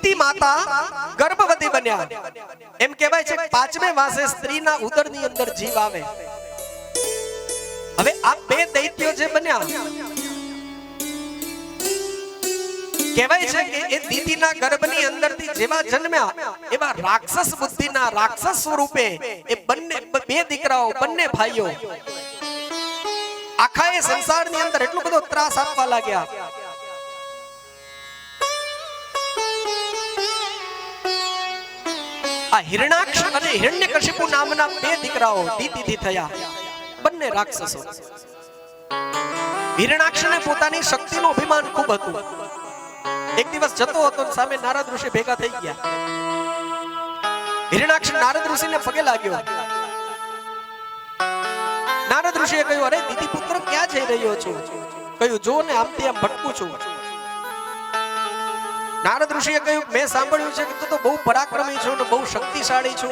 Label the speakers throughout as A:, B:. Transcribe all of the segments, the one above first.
A: દીતી માતા ગર્ભવતી બન્યા. એમ કહેવાય છે 5મે માસે સ્ત્રીના ઉદરની અંદર જીવ આવે. હવે આ બે દૈત્યો જે બન્યા, કહેવાય છે કે એ દીતીના ગર્ભની અંદરથી જેવા જન્મ્યા એવા રાક્ષસ બુદ્ધિના રાક્ષસ સ્વરૂપે એ બંને બે દીકરાઓ, બંને ભાઈઓ આખા એ સંસારની અંદર એટલો બધો ત્રાસ આપવા લાગ્યા. આ હિરણાક્ષ અને હિરણ્યકશિપુ નામના બે દીકરાઓ દીતીથી થયા, બંને રાક્ષસો. હિરણાક્ષને પોતાની શક્તિનું અભિમાન ખૂબ હતું. એક દિવસ જતો હતો, સામે નારદ ઋષિ ભેગા થઈ ગયા. હિરણાક્ષ નારદ ઋષિને પગે લાગ્યો. નારદ ઋષિએ કહ્યું, અરે દીદી પુત્ર ક્યાં જઈ રહ્યો છો? કહ્યું, જો ને આમથી આમ ભટકું છું. નારદ ઋષિએ કહ્યું, મેં સાંભળ્યું છે કે તું તો બહુ પરાક્રમી છો ને બહુ શક્તિશાળી છો.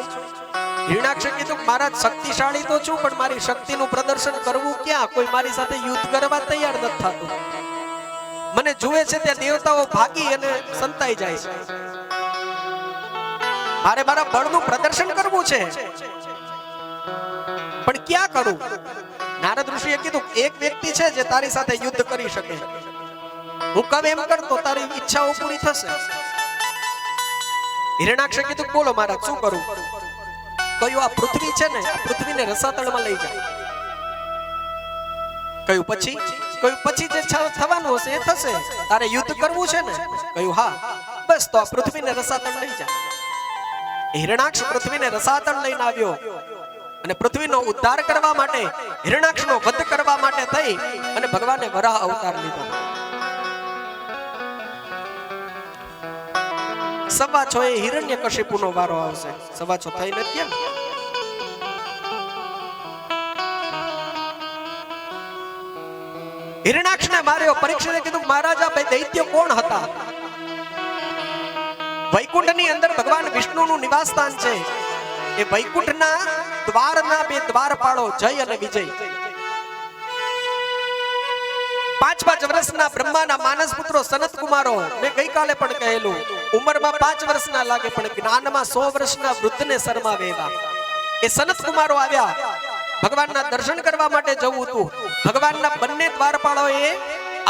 A: હિરણાક્ષે કીધું, મહારાજ શક્તિશાળી તો છું, પણ મારી શક્તિનું પ્રદર્શન કરવું ક્યાં? કોઈ મારી સાથે યુદ્ધ કરવા તૈયાર નથી થતું. મને જુએ છે ત્યાં દેવતાઓ ભાગી અને સંતાઈ જાય છે. મારે મારા બળનું પ્રદર્શન કરવું છે, પણ ક્યાં કરું? નારદ ઋષિએ કીધું, એક વ્યક્તિ છે જે તારી સાથે યુદ્ધ કરી શકે. હું કવ એમ કરતો તારી ઈચ્છાઓ પૂરી થશે. હિરણાક્ષે કીધું, બોલો મહારાજ, શું કરું? કહ્યું, આ પૃથ્વી છે ને, પૃથ્વીને રસાતળમાં લઈ જાય. કહ્યું, પછી? કહ્યું, પછી જે થવાનું હશે એ થશે. તારે યુદ્ધ કરવું છે ને? કહ્યું, હા. બસ તો આ પૃથ્વીને રસાતળ લઈ જાય. હિરણાક્ષ પૃથ્વીને રસાતળ લઈને આવ્યો અને પૃથ્વીનો ઉદ્ધાર કરવા માટે, હિરણાક્ષનો વધ કરવા માટે થઈ અને ભગવાને વરાહ અવતાર લીધો. 6:15 હિરણ્યકશિપુનો વારો આવશે. 6:15 થઈ નથી કેમ? હિરણાક્ષને માર્યો. પરીક્ષિતે કીધું, મહારાજ આ બે દૈત્ય કોણ હતા? વૈકુંઠની અંદર ભગવાન વિષ્ણુનું નિવાસ સ્થાન છે. એ વૈકુંઠના દ્વારના બે દ્વારપાળો જય અને વિજય. 5 વર્ષના બ્રહ્માના માનસ પુત્રો સનત કુમારો. મેં ગઈકાલે પણ કહેલું, ઉંમરમાં 5 વર્ષના લાગે પણ જ્ઞાનમાં 100 વર્ષના વૃદ્ધને શરમાવે એવા એ સનત કુમારો આવ્યા. ભગવાનના દર્શન કરવા માટે જવું હતું. ભગવાનના બંને દ્વારપાળોએ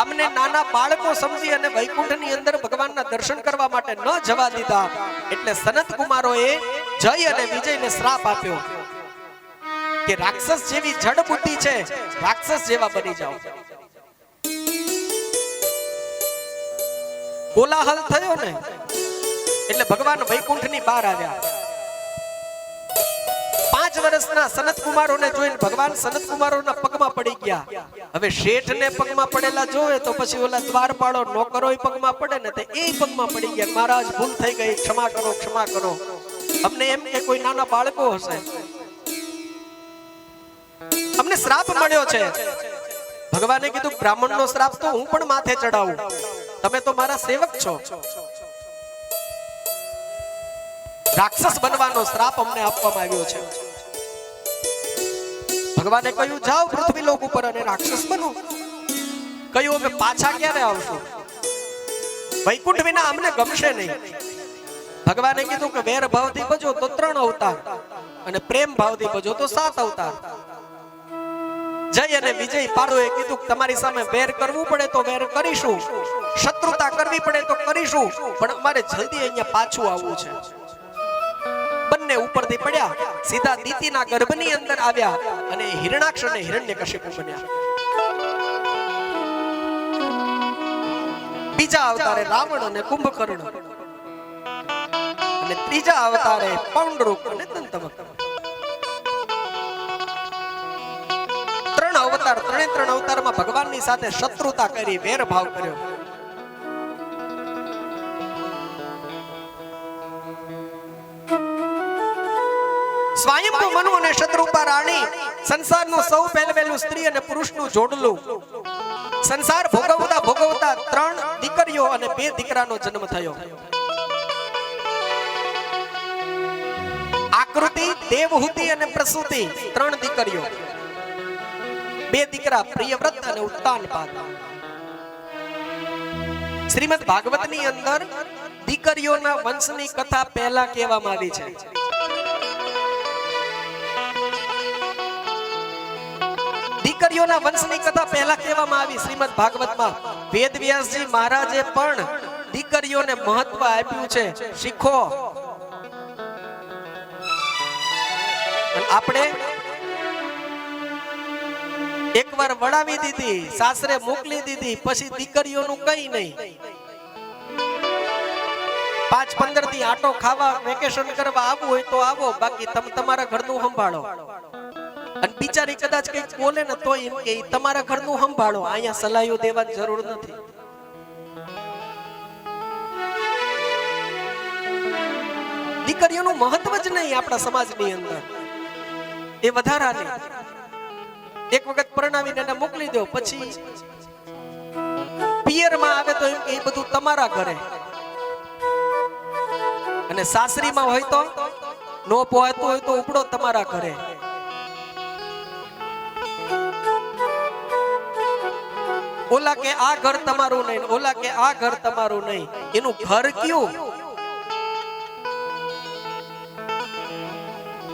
A: અમને નાના બાળકો સમજી અને વૈકુંઠની અંદર ભગવાનના દર્શન કરવા માટે ન જવા દીધા. એટલે સનત કુમારોએ જય અને વિજયને શ્રાપ આપ્યો કે રાક્ષસ જેવી જડ બુદ્ધિ છે, રાક્ષસ જેવા બની જાઓ. કોલાહલ થયો ને એટલે ભગવાન વૈકુંઠની બહાર આવ્યા. 5 વર્ષના સનત કુમારોને જોઈને ભગવાન સનત કુમારોના પગમાં પડી ગયા. હવે શેઠને પગમાં પડેલા જોવે તો પછી ઓલા દ્વારપાળો નોકરોય પગમાં પડે ને તે એ પગમાં પડી ગયા. મહારાજ, ભૂલ થઈ ગઈ, ક્ષમા કરો, ક્ષમા કરો. અમને એમ કે કોઈ નાના બાળકો હશે, અમને શ્રાપ મળ્યો છે. ભગવાને કીધું, બ્રાહ્મણનો શ્રાપ તો હું પણ માથે ચડાવું, તમે તો મારા સેવક છો. રાક્ષસ બનવાનો શ્રાપ અમને આપવામાં આવ્યો છે. ભગવાને કહ્યું, જાઓ પૃથ્વી લોક ઉપર અને રાક્ષસ બનો. કહ્યું, અમે પાછા ક્યારે આવશું? વૈકુંઠ વિના અમને ગમશે નહીં. ભગવાને કીધું કે વેર ભાવથી ભજો તો 3 અવતાર અને પ્રેમ ભાવથી ભજો તો 7 અવતાર. જય અને વિજય પાડોએ કીધું, તમારી સામે વેર કરવું પડે તો વેર કરીશું, શત્રુતા કરવી પડે તો કરીશું, પણ અમારે જલ્દી અહીંયા પાછું આવવું છે. બંને ઉપરથી પડ્યા, સીધા દીતીના ગર્ભની અંદર આવ્યા અને હિરણાક્ષ અને હિરણ્યકશિપુ બન્યા. બીજા અવતારે રાવણ અને કુંભકર્ણ અને ત્રીજા અવતારે પૌંડરૂક અને દંતવક્ર. 3 અવતાર, 3 અવતારમાં ભગવાનની સાથે શત્રુતા કરી, વેરભાવ કર્યો. સ્વયંભુ મનુ અને શત્રુપા રાણી સંસારનું સૌ પહેલું સ્ત્રી અને પુરુષનું જોડલું. સંસાર ભોગવતા ભોગવતા 3 દીકરીઓ અને 2 દીકરાનો જન્મ થયો. આકૃતિ, દેવહૂતિ અને પ્રસૂતિ 3 દીકરીઓ, 2 દીકરા પ્રિયવ્રત અને ઉત્તાનપાદ. શ્રીમદ ભાગવતની અંદર દીકરીઓના વંશની કથા પહેલા કહેવામાં આવી છે. દીકરીઓના વંશની કથા પહેલા કહેવામાં આવી શ્રીમદ ભાગવતમાં. વેદવ્યાસજી મહારાજે પણ દીકરીઓને મહત્વ આપ્યું છે. શીખો. આપણે એકવાર વડાવી દીધી, સાસરે મોકલી દીધી, પછી દીકરીઓનું કઈ નહીં. 5-15 દી આટો ખાવા વેકેશન કરવા આવવું હોય તો આવો, બાકી તમે તમારા ઘરનું સંભાળો. અને બિચારી કદાચ કંઈક બોલે ને તો એમ કે તમારા ઘરનું સંભાળો, અહીંયા સલાહો દેવાની જરૂર નથી. દીકરીઓનું મહત્વ જ નહીં આપણા સમાજની અંદર, એ વધારાની. એક વખત પરણાવીને એને મોકલી દો, પછી પિયરમાં આવે તો એમ કે એ બધું તમારા ઘરે. અને સાસરીમાં હોય તો નો પોહાતું હોય તો ઉપડો તમારા ઘરે. ઓલા કે આ ઘર તમારું નહીં, ઓલા કે આ ઘર તમારું નહીં. એનું ઘર કયું?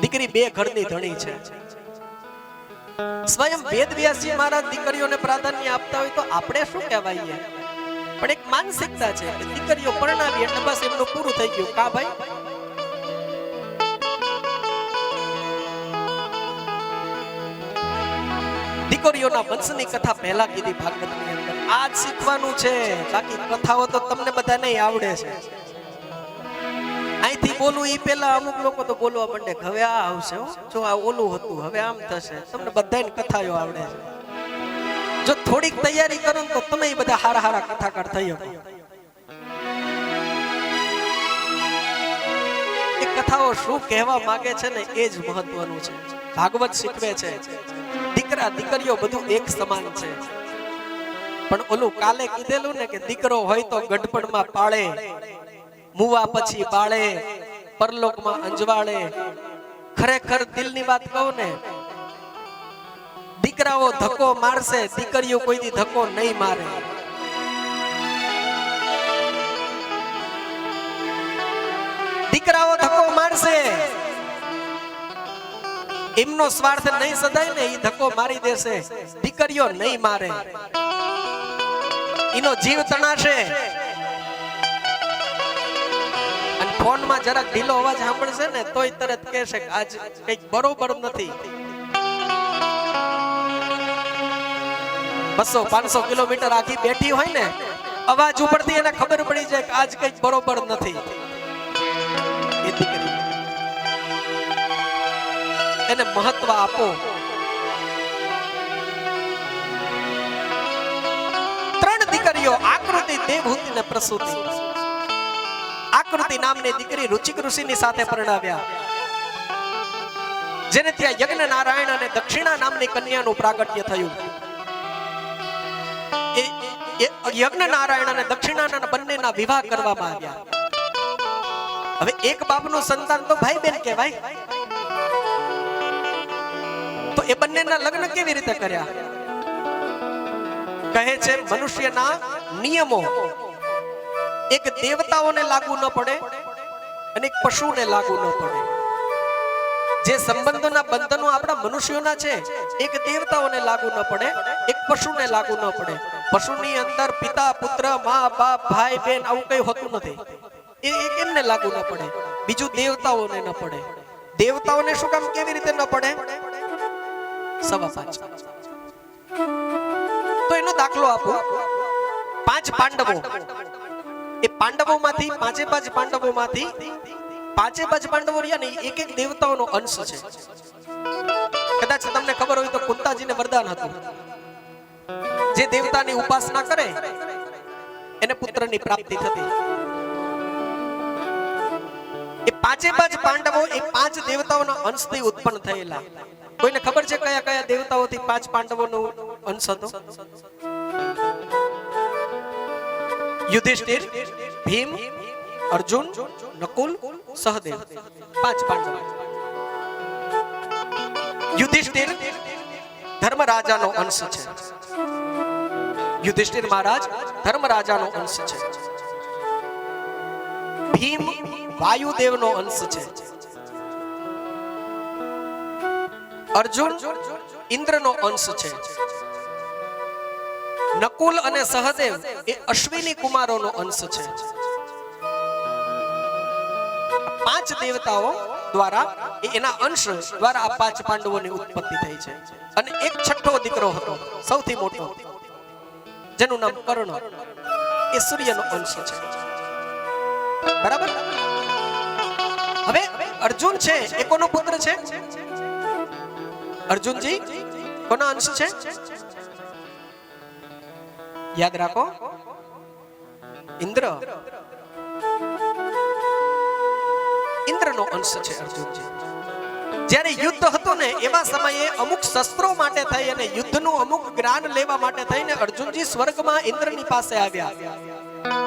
A: દીકરી બે ઘરની ધણી છે. સ્વયં વેદવ્યાસજી મહારાજ દીકરીઓને પ્રાધાન્ય આપતા હોય તો આપણે શું કહેવાય? પણ એક માનસિકતા છે કે દીકરીઓ પરણાવી એટલે બસ એમનું પૂરું થઈ ગયું. કા ભાઈ? દીકરીઓના વંશની કથા પહેલા કીધી ભાગવતની અંદર. આ જ શીખવાનું છે, બાકી કથાઓ તો તમને બધાને આવડે છે. અહીંથી બોલું ઈ પેલા અમુક લોકો તો બોલવા માંડે, હવે આ આવશે, જો આ ઓલું હતું, હવે આમ થશે. તમને બધાને કથાઓ આવડે છે. જો થોડીક તૈયારી કરો તો તમે બધા હારા હારા કથાકાર થઈ શકો. એ કથાઓ શું કહેવા માંગે છે ને એ જ મહત્વનું છે. ભાગવત શીખવે છે દીકરા દીકરીઓ બધું એક સમાન છે. પણ ઓલું કાલે કીધેલું ને કે દીકરો હોય તો ગઢપણમાં પાળે, મુવા પછી બાળે, પરલોકમાં અંજવાળે. ખરેખર દિલની વાત કહું ને, દીકરાઓ ધક્કો મારશે, દીકરીઓ કોઈ દી ધક્કો નહીં મારે. દીકરાઓ ધક્કો મારશે, એમનો સ્વાર્થ નહીં સદાય ને, એ ધક્કો મારી દેશે. દીકરીઓ નહીં મારે, એનો જીવ તણાશે. અને ફોનમાં જરાક ઢીલો અવાજ સાંભળશે ને તોય તરત કહેશે કે આજ કંઈક બરોબર નથી. 200-500 કિલોમીટર આખી બેઠી હોય ને, અવાજ ઉપરથી એને ખબર પડી જાય કે આજ કંઈક બરોબર નથી. એ દીકરી, એને મહત્વ આપો. 3 દીકરીઓ, આકૃતિ, દેવહૂતિ ને પ્રસૂતિ. આકૃતિ નામની દીકરી રુચિક ઋષિની સાથે પરણાવ્યા, જેને ત્યાં યજ્ઞ નારાયણ અને દક્ષિણા નામની કન્યાનું પ્રાગટ્ય થયું. યજ્ઞ નારાયણ અને દક્ષિણાના બંનેના વિવાહ કરવામાં આવ્યા. હવે એક બાપનું સંતાન તો ભાઈ બેન કહેવાય, તો એ બંનેના લગ્ન કેવી રીતે કર્યા? કહે છે મનુષ્યના નિયમો એક દેવતાઓને લાગુ ન પડે અને એક પશુને લાગુ ન પડે. જે સંબંધોના બંધનો આપણા મનુષ્યોના છે, એક દેવતાઓને લાગુ ન પડે, એક પશુને લાગુ ન પડે. પશુની અંદર પિતા પુત્ર, મા બાપ, ભાઈ બહેન આવું કઈ હોતું નથી. એ કેમને લાગુ ન પડે? બીજું દેવતાઓને ન પડે. દેવતાઓને શું કામ, કેવી રીતે ન પડે? 5.25. તો એનો દાખલો આપો. 5 પાંડવો, એ પાંડવોમાંથી 5 પાંડવોમાંથી 5 પાંડવો રહ્યા ને, એક એક દેવતાઓનો અંશ છે. કદાચ તમને ખબર હોય તો કુંતાજીને વરદાન હતું, જે દેવતાની ઉપાસના કરે એને પુત્રની પ્રાપ્તિ થતી. એ 5 પાંડવો એ 5 દેવતાઓના અંશથી ઉત્પન્ન થયેલા. કોઈને ખબર છે કયા કયા દેવતાઓથી 5 પાંડવોનો અંશ હતો? યુધિષ્ઠિર, ભીમ, અર્જુન, નકુલ, સહદેવ. 5 પાંડવો. યુધિષ્ઠિર ધર્મરાજાનો અંશ છે. યુધિષ્ઠિર મહારાજ ધર્મરાજાનો અંશ છે. ભીમ વાયુદેવનો અંશ છે, અર્જુન ઇન્દ્રનો અંશ છે, નકુલ અને સહદેવ એ અશ્વિની કુમારોનો અંશ છે. 5 દેવતાઓ દ્વારા એના અંશ દ્વારા આ 5 પાંડવોની ઉત્પત્તિ થઈ છે. અને એક છઠ્ઠો દીકરો હતો સૌથી મોટો, જેનું નામ કર્ણ, એ સૂર્યનો અંશ છે. બરાબર. હવે અર્જુન છે એ કોનો પુત્ર છે? અર્જુનજી કોના અંશ છે? યાદ રાખો, ઇન્દ્રનો અંશ છે અર્જુનજી. જ્યારે યુદ્ધ હતું ને એવા સમયે અમુક શસ્ત્રો માટે થઈ અને યુદ્ધનું અમુક જ્ઞાન લેવા માટે થઈને અર્જુનજી સ્વર્ગમાં ઇન્દ્રની પાસે આવ્યા.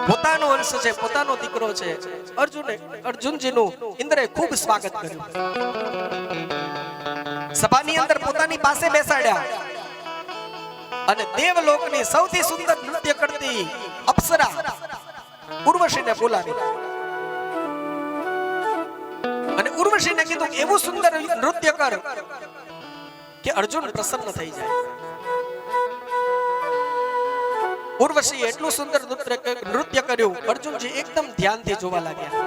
A: પોતાનો અંશ છે, પોતાનો દીકરો છે. અર્જુનજીનું ઇન્દ્રએ ખૂબ સ્વાગત કર્યું. સભાની અંદર પોતાની પાસે બેસાડ્યા અને દેવલોકની સૌથી સુંદર નૃત્ય કરતી અપ્સરા ઉર્વશીને બોલાવી અને ઉર્વશીને કીધું એવું સુંદર નૃત્ય કર કે અર્જુન પ્રસન્ન થઈ જાય. ઉર્વશી એટલું સુંદર નૃત્ય કર્યું, અર્જુનજી એકદમ ધ્યાનથી જોવા લાગ્યા.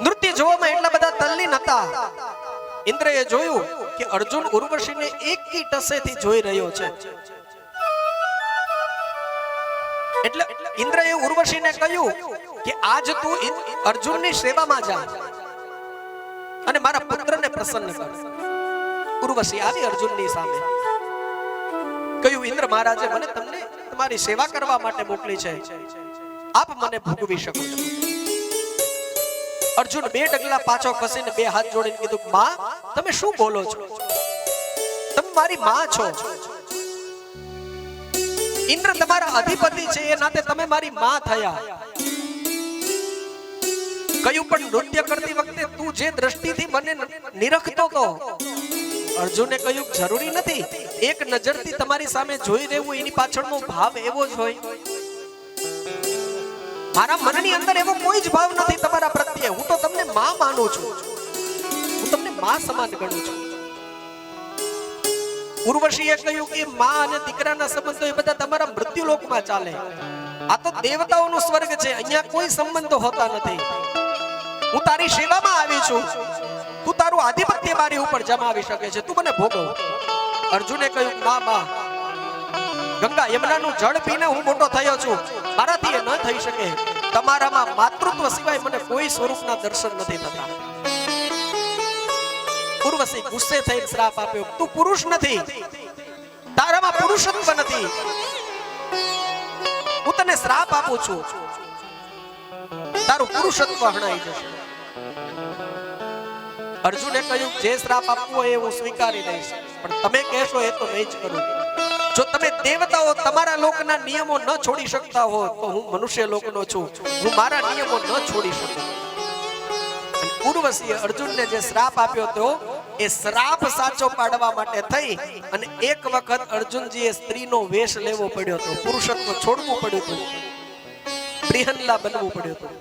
A: નૃત્ય જોવામાં એટલા બધા તલ્લીન હતા. ઇન્દ્રએ જોયું કે અર્જુન ઉર્વશીને એકી ટસેથી જોઈ રહ્યો છે. એટલે ઇન્દ્રએ ઉર્વશીને કહ્યું કે આજ તું અર્જુનની સેવામાં જા અને મારા પુત્રને પ્રસન્ન કર. ઉર્વશી આવી અર્જુનની સામે કહ્યું, ઇન્દ્ર મહારાજે મને તમને તમારી સેવા કરવા માટે મોકલી છે, આપ મને ભોગવી શકો છો. અર્જુન 2 ડગલા પાછો ખસીને 2 હાથ જોડીને કીધું, માં તમે શું બોલો છો? તમે મારી માં છો. ઇન્દ્ર તમારા અધિપતિ છે, એ નાતે તમે મારી માં થયા. કયું પણ નૃત્ય કરતી વખતે તું જે દ્રષ્ટિથી મને નિરખતો હતો, અર્જુને કહ્યું જરૂરી નથી. એક નજરથી તમારી સામે જોઈ રહેવું એની પાછળનો ભાવ એવો જ હોય. મારા મનની અંદર એવો કોઈ જ ભાવ નથી તમારા પ્રત્યે. હું તો તમને માં માનું છું, હું તમને માં સમાન ગણું છું. ઉર્વશીએ કહ્યું કે માં અને દીકરાના સંબંધો એ બધા તમારા મૃત્યુલોકમાં ચાલે. આ તો દેવતાઓનો સ્વર્ગ છે, અહીંયા કોઈ સંબંધો હોતા નથી. હું તારી સેવામાં આવી છું, તું તારું આધિપત્ય મારી ઉપર જમાવી શકે છે, તું મને ભોગવ. અર્જુને કહ્યું, ના માં, ગંગા યમુનાનું જળ પીને હું મોટો થયો છું, મારાથી એ ન થઈ શકે. તમારામાં માતૃત્વ સિવાય મને કોઈ સ્વરૂપના દર્શન નથી થતા. ઉર્વશી ગુસ્સે થઈને શ્રાપ આપ્યો, તું પુરુષ નથી, તારામાં પુરુષત્વ નથી, હું તને શ્રાપ આપું છું, તારું પુરુષત્વ હણાઈ જશે. અર્જુને કહ્યું, જે શ્રાપ આપવો હોય એ હું સ્વીકારી લઈશ, પણ તમે કહેશો એ તો નહીં જ કરું. જો તમે દેવતાઓ તમારા લોકના નિયમો ન છોડી શકતા હો તો હું મનુષ્ય લોકનો છું, હું મારા નિયમો ન છોડી શકું. ઉર્વશીએ અર્જુનને જે શ્રાપ આપ્યો હતો એ શ્રાપ સાચો પાડવા માટે થઈ અને એક વખત અર્જુનજીએ સ્ત્રીનો વેશ લેવો પડ્યો હતો, પુરુષત્વ છોડવું પડ્યું હતું, બ્રિહન્લા બનવું પડ્યું હતું.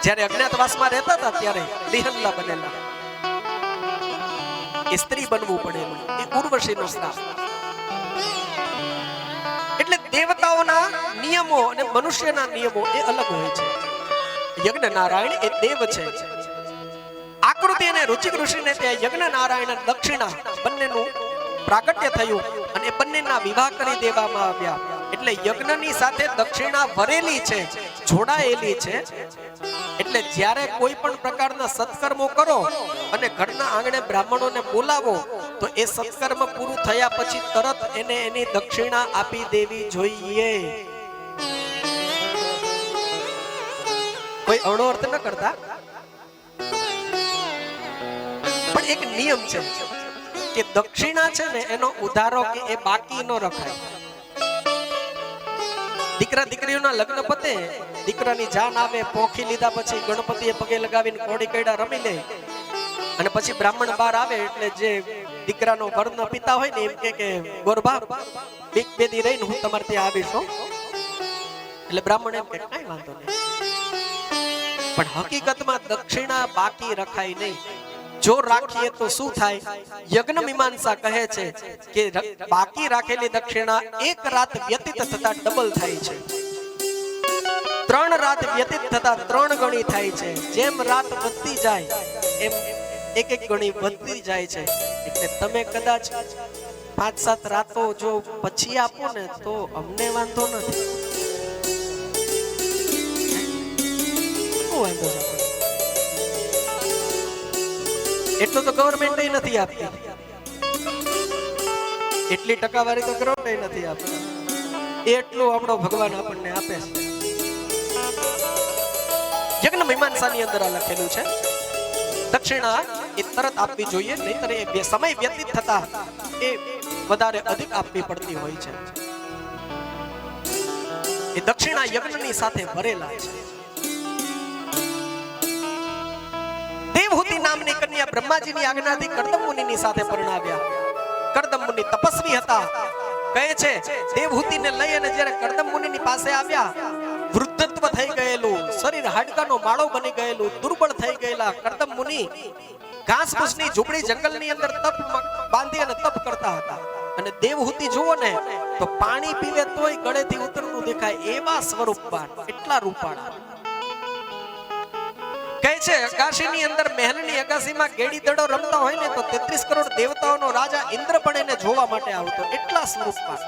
A: જ્યારે અજ્ઞાતવાસમાં રહેતા હતા ત્યારે બ્રિહન્લા બનેલા, એ સ્ત્રી બનવું પડેલું, એ ઉર્વશીનો શ્રાપ. એટલે દેવતાઓના નિયમો અને મનુષ્યના નિયમો એ અલગ હોય છે. યજ્ઞ નારાયણ એ દેવ છે. આકૃતિ અને રુચિક ઋષિને ત્યાં યજ્ઞ નારાયણ દક્ષિણા બંનેનું પ્રાગટ્ય થયું અને બંનેના વિવાહ કરી દેવામાં આવ્યા. એટલે યજ્ઞની સાથે દક્ષિણા ભરેલી છે, જોડાયેલી છે. એટલે જ્યારે કોઈ પણ પ્રકારના સત્કર્મો કરો અને ઘરના આંગણે બ્રાહ્મણોને બોલાવો તો એ સત્કર્મ પૂરું થયા પછી તરત એને એની દક્ષિણા આપી દેવી જોઈએ. કોઈ અણો અર્થ ન કરતા, પણ એક નિયમ છે કે દક્ષિણા છે ને એનો ઉધારો કે એ બાકી ન રખાય. દીકરા દીકરીઓના લગ્ન પતે, દીકરાની જાન આવે, પોખી લીધા પછી ગણપતિએ પગે લગાવીને કોડી કૈડા રમી લે અને પછી બ્રાહ્મણ બહાર આવે એટલે જે દીકરાનો વરનો પિતા હોય ને એમ કે ગોરબા બે દી રહીને હું તમારે ત્યાં આવીશ. એટલે બ્રાહ્મણ એમ કે કાંઈ વાંધો નહીં, પણ હકીકતમાં દક્ષિણા બાકી રખાય નહીં. જો રાખીએ તો શું થાય? યજ્ઞ મીમાંસા કહે છે કે બાકી રાખેલી દક્ષિણા એક રાત વ્યતીત થતા ડબલ થાય છે, 3 રાત વ્યતીત થતા 3 ગણી થાય છે. જેમ રાત વધતી જાય એમ એક ગણી વધતી જાય છે. એટલે તમે કદાચ 5-7 રાતો જો પછી આપો ને તો અમને વાંધો નથી. શું વાંધો છે? એટલું તો ગવર્મેન્ટ નથી આપતી, એટલી ટકાવારી તો ગવર્મેન્ટ નથી આપતી, એટલું આપણો ભગવાન આપણને આપે છે. યજ્ઞ મીમાંસાની અંદર આ લખેલું છે, દક્ષિણા એ તરત આપવી જોઈએ, નહીંતર એ સમય વ્યતીત થતા એ વધારે અધિક આપવી પડતી હોય છે. એ દક્ષિણા યજ્ઞની સાથે ભરેલા છે. દેવહૂતિ નામની કન્યા બ્રહ્માજીની આજ્ઞાથી કરદમ મુનિની સાથે પરણાવ્યા. કરદમ મુનિ તપસ્વી હતા. કહે છે દેવહૂતિને લઈ અને જ્યારે કરદમ મુનિની પાસે આવ્યા, વૃદ્ધત્વ થઈ ગયેલું, શરીર હાડકાનો માળો બની ગયેલું, દુર્બળ થઈ ગયેલા કરદમ મુનિ ઘાસફૂસની ઝૂંપડી જંગલની અંદર તપ બાંધી અને તપ કરતા હતા. અને દેવહૂતિ જુઓ ને તો પાણી પીવે તોય ગળેથી ઉતરતું દેખાય એવા સ્વરૂપવાન, એટલા રૂપાળા. કહે છે અગાશીની અંદર મહેલની અગાશીમાં ગેડી દડો રમતા હોય ને તો 33 કરોડ દેવતાઓનો રાજા ઇન્દ્ર પણ એને જોવા માટે આવતો, એટલા સ્વરૂપવાન.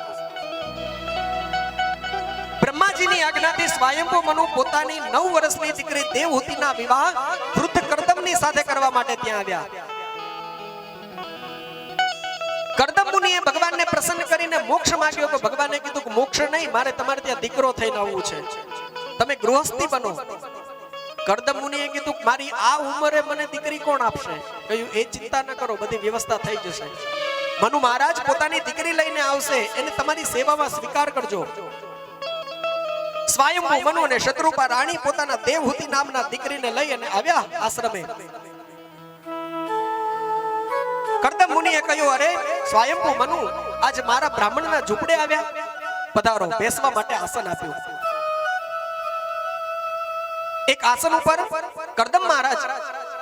A: બ્રહ્માજીની આજ્ઞાથી સ્વયંભૂ મનુ પોતાની 9 વર્ષની દીકરી દેવહૂતિના વિવાહ વૃદ્ધ કરદમની સાથે કરવા માટે ત્યાં આવ્યા. કરદમ મુનિએ ભગવાનને પ્રસન્ન કરીને મોક્ષ માંગ્યો, કે ભગવાને કીધું કે મોક્ષ નહીં, મારે તમારે ત્યાં દીકરો થઈને આવવું છે, તમે ગૃહસ્થી બનો. કરદમ મુનિએ કીધું મારી આ ઉંમરે મને દીકરી કોણ આપશે? કહ્યું એ ચિંતા ન કરો, બધી વ્યવસ્થા થઈ જશે. મનુ મહારાજ પોતાની દીકરી લઈને આવશે, એને તમારી સેવામાં સ્વીકાર કરજો. સ્વયંભૂ મનુ અને શત્રુપા રાણી પોતાના દેવહૂતિ નામના દીકરીને લઈ અને આવ્યા આશ્રમે. કરદમ મુનિએ કહ્યું અરે સ્વયંભૂ મનુ, આજ મારા બ્રાહ્મણના ઝૂંપડે આવ્યા, પધારો. બેસવા માટે આસન આપ્યું. એક આસન ઉપર કરદમ મહારાજ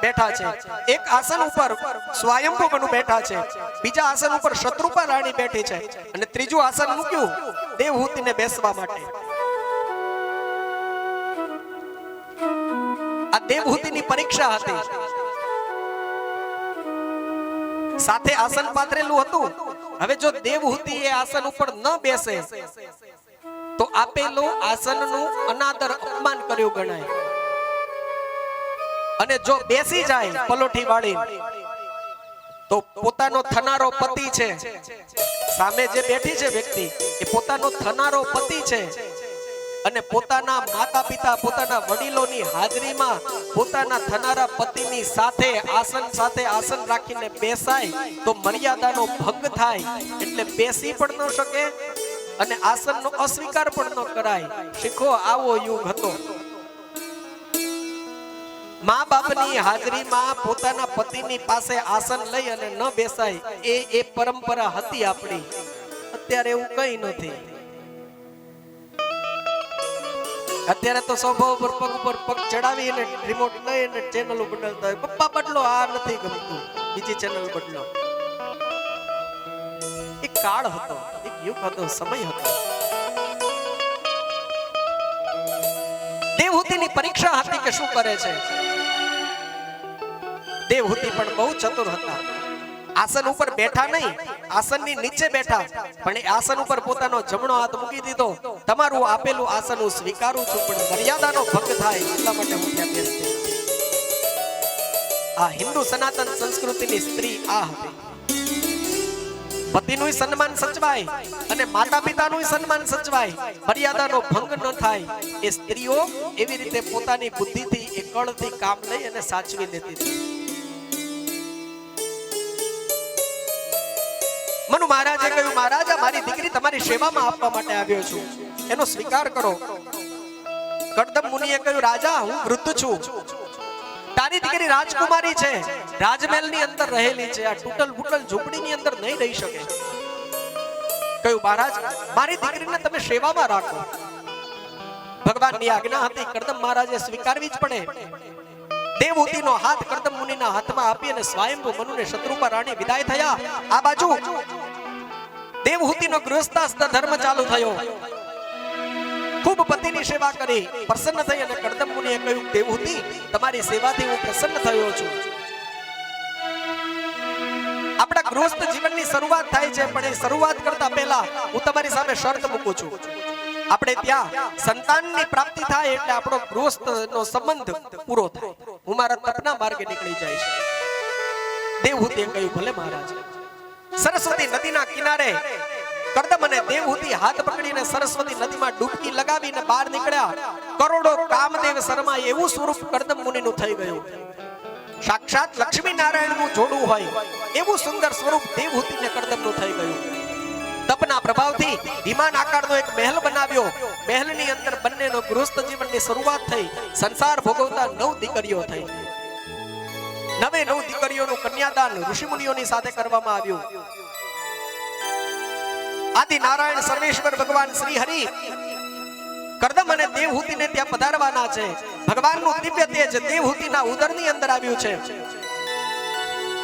A: બેઠા છે, એક આસન ઉપર સ્વયંભૂ મનુ બેઠા છે, બીજા આસન ઉપર શત્રુપા રાણી બેઠી છે, અને ત્રીજું આસન મૂક્યું દેવહૂતિને બેસવા માટે. આ દેવહૂતિની પરીક્ષા હતી. સાથે આસન પાથરેલું હતું. હવે જો દેવહૂતિ એ આસન ઉપર ન બેસે તો આપેલું આસનનું અનાદર અપમાન કર્યું ગણાય, અને જો બેસી જાય પલોઠી વાળી તો પોતાનો થનારો પતિ છે, સામે જે બેઠી છે વ્યક્તિ એ પોતાનો થનારો પતિ છે, અને પોતાના માતા પિતા પોતાના વડીલોની હાજરીમાં પોતાના થનારા પતિની સાથે આસન રાખીને બેસાય તો મર્યાદાનો ભંગ થાય. એટલે બેસી પણ ન શકે અને આસનનો અસ્વીકાર પણ ન કરાય. શીખો આવો યુગ હતો. મા બાપની હાજરીમાં પોતાના પતિની પાસે આસન લઈ અને ન બેસાય એ પરંપરા હતી આપણી. અત્યારે એવું કઈ નથી. અત્યારે તો સોફા ઉપર પગ ઉપર પગ ચડાવી અને રિમોટ લઈ અને ચેનલો બદલતા હોય. પપ્પા બદલો, આ નથી ગમતું, બીજી ચેનલ બદલો. એક કાળ હતો, એક યુગ હતો, સમય હતો. દેવહૂતિની પરીક્ષા હતી કે શું કરે છે. દેવહૂતિ પણ બહુ ચતુર હતા. આસન ઉપર બેઠા નહીં, આસનની નીચે બેઠા, પણ એ આસન ઉપર પોતાનો જમણો હાથ મૂકી દીધો. તમારું આપેલું આસન હું સ્વીકારું છું, પણ મર્યાદાનો ભંગ થાય એટલા માટે હું ત્યાં બેસતી. આ હિન્દુ સનાતન સંસ્કૃતિની સ્ત્રી આ હતી. પતિનું સન્માન સચવાય અને માતા પિતાનું સન્માન સચવાય, મર્યાદાનો ભંગ ન થાય. એ સ્ત્રીઓ એવી રીતે પોતાની બુદ્ધિથી એ કળથી કામ લઈ અને સાચવી લેતી હતી. મનુ મહારાજે કહ્યું મહારાજા, મારી દીકરી તમારી સેવામાં આપવા માટે આવ્યો છું, એનો સ્વીકાર કરો. કરદમ મુનિએ કહ્યું રાજા, હું વૃદ્ધ છું, તારી દીકરી રાજકુમારી છે, રાજમહેલની અંદર રહેલી છે, આ તૂટલ ફૂટલ ઝૂંપડીની અંદર નહીં રહી શકે. કહ્યું મહારાજ, મારી દીકરીને તમે સેવામાં રાખો. ભગવાનની આજ્ઞા હતી, કરદમ મહારાજે સ્વીકારવી જ પડે. દેવહૂતિનો હાથ કરદમ મુનિના હાથમાં આપી અને સ્વયંભૂ મનુને શત્રુપા રાણી વિદાય થયા. આ બાજુ દેવહૂતિનો ગૃહસ્થાસ્થ ધર્મ ચાલુ થયો. ખૂબ પતિની સેવા કરી, પ્રસન્ન થઈ અને કરદમ મુનિએ કહ્યું, દેવહૂતિ, તમારી સેવાથી હું પ્રસન્ન થયો છું. આપણા ગૃહસ્થ જીવનની શરૂઆત થાય છે, પણ એ શરૂઆત કરતા પહેલા હું તમારી સામે શરત મૂકું છું. આપણે ત્યાં સંતાનની પ્રાપ્તિ થાય એટલે આપણો ગૃહસ્થનો સંબંધ પૂરો થાય. હું મારા તપના માર્ગે નીકળી જઈશ. દેવહૂતિએ કહ્યું, ભલે મહારાજ. સરસ્વતી નદીના કિનારે કરદમ અને દેવહૂતિ હાથ પકડીને સરસ્વતી નદીમાં ડૂબકી લગાવીને બહાર નીકળ્યા. કરોડો કામદેવ શર્મા એવું સ્વરૂપ કરદમ મુનિનું થઈ ગયું. સાક્ષાત લક્ષ્મી નારાયણનું જોડું હોય એવું સુંદર સ્વરૂપ દેવહૂતિને કરદમનું થઈ ગયું. તપના પ્રભાવથી વિમાન આકારનો એક મહેલ બનાવ્યો. મહેલની અંદર બંનેનો ગૃહસ્થ જીવનની શરૂઆત થઈ. સંસાર ભોગવતા 9 દીકરીઓ થઈ. 9 દીકરીઓનું કન્યાદાન ઋષિમુનિઓની સાથે કરવામાં આવ્યું. આદિ નારાયણ સર્વેશ્વર ભગવાન શ્રી હરિ કરદમ અને દેવહૂતિને ત્યાં પધારવાના છે. ભગવાનનું દિવ્ય તેજ દેવહૂતિના ઉદરની અંદર આવ્યું છે.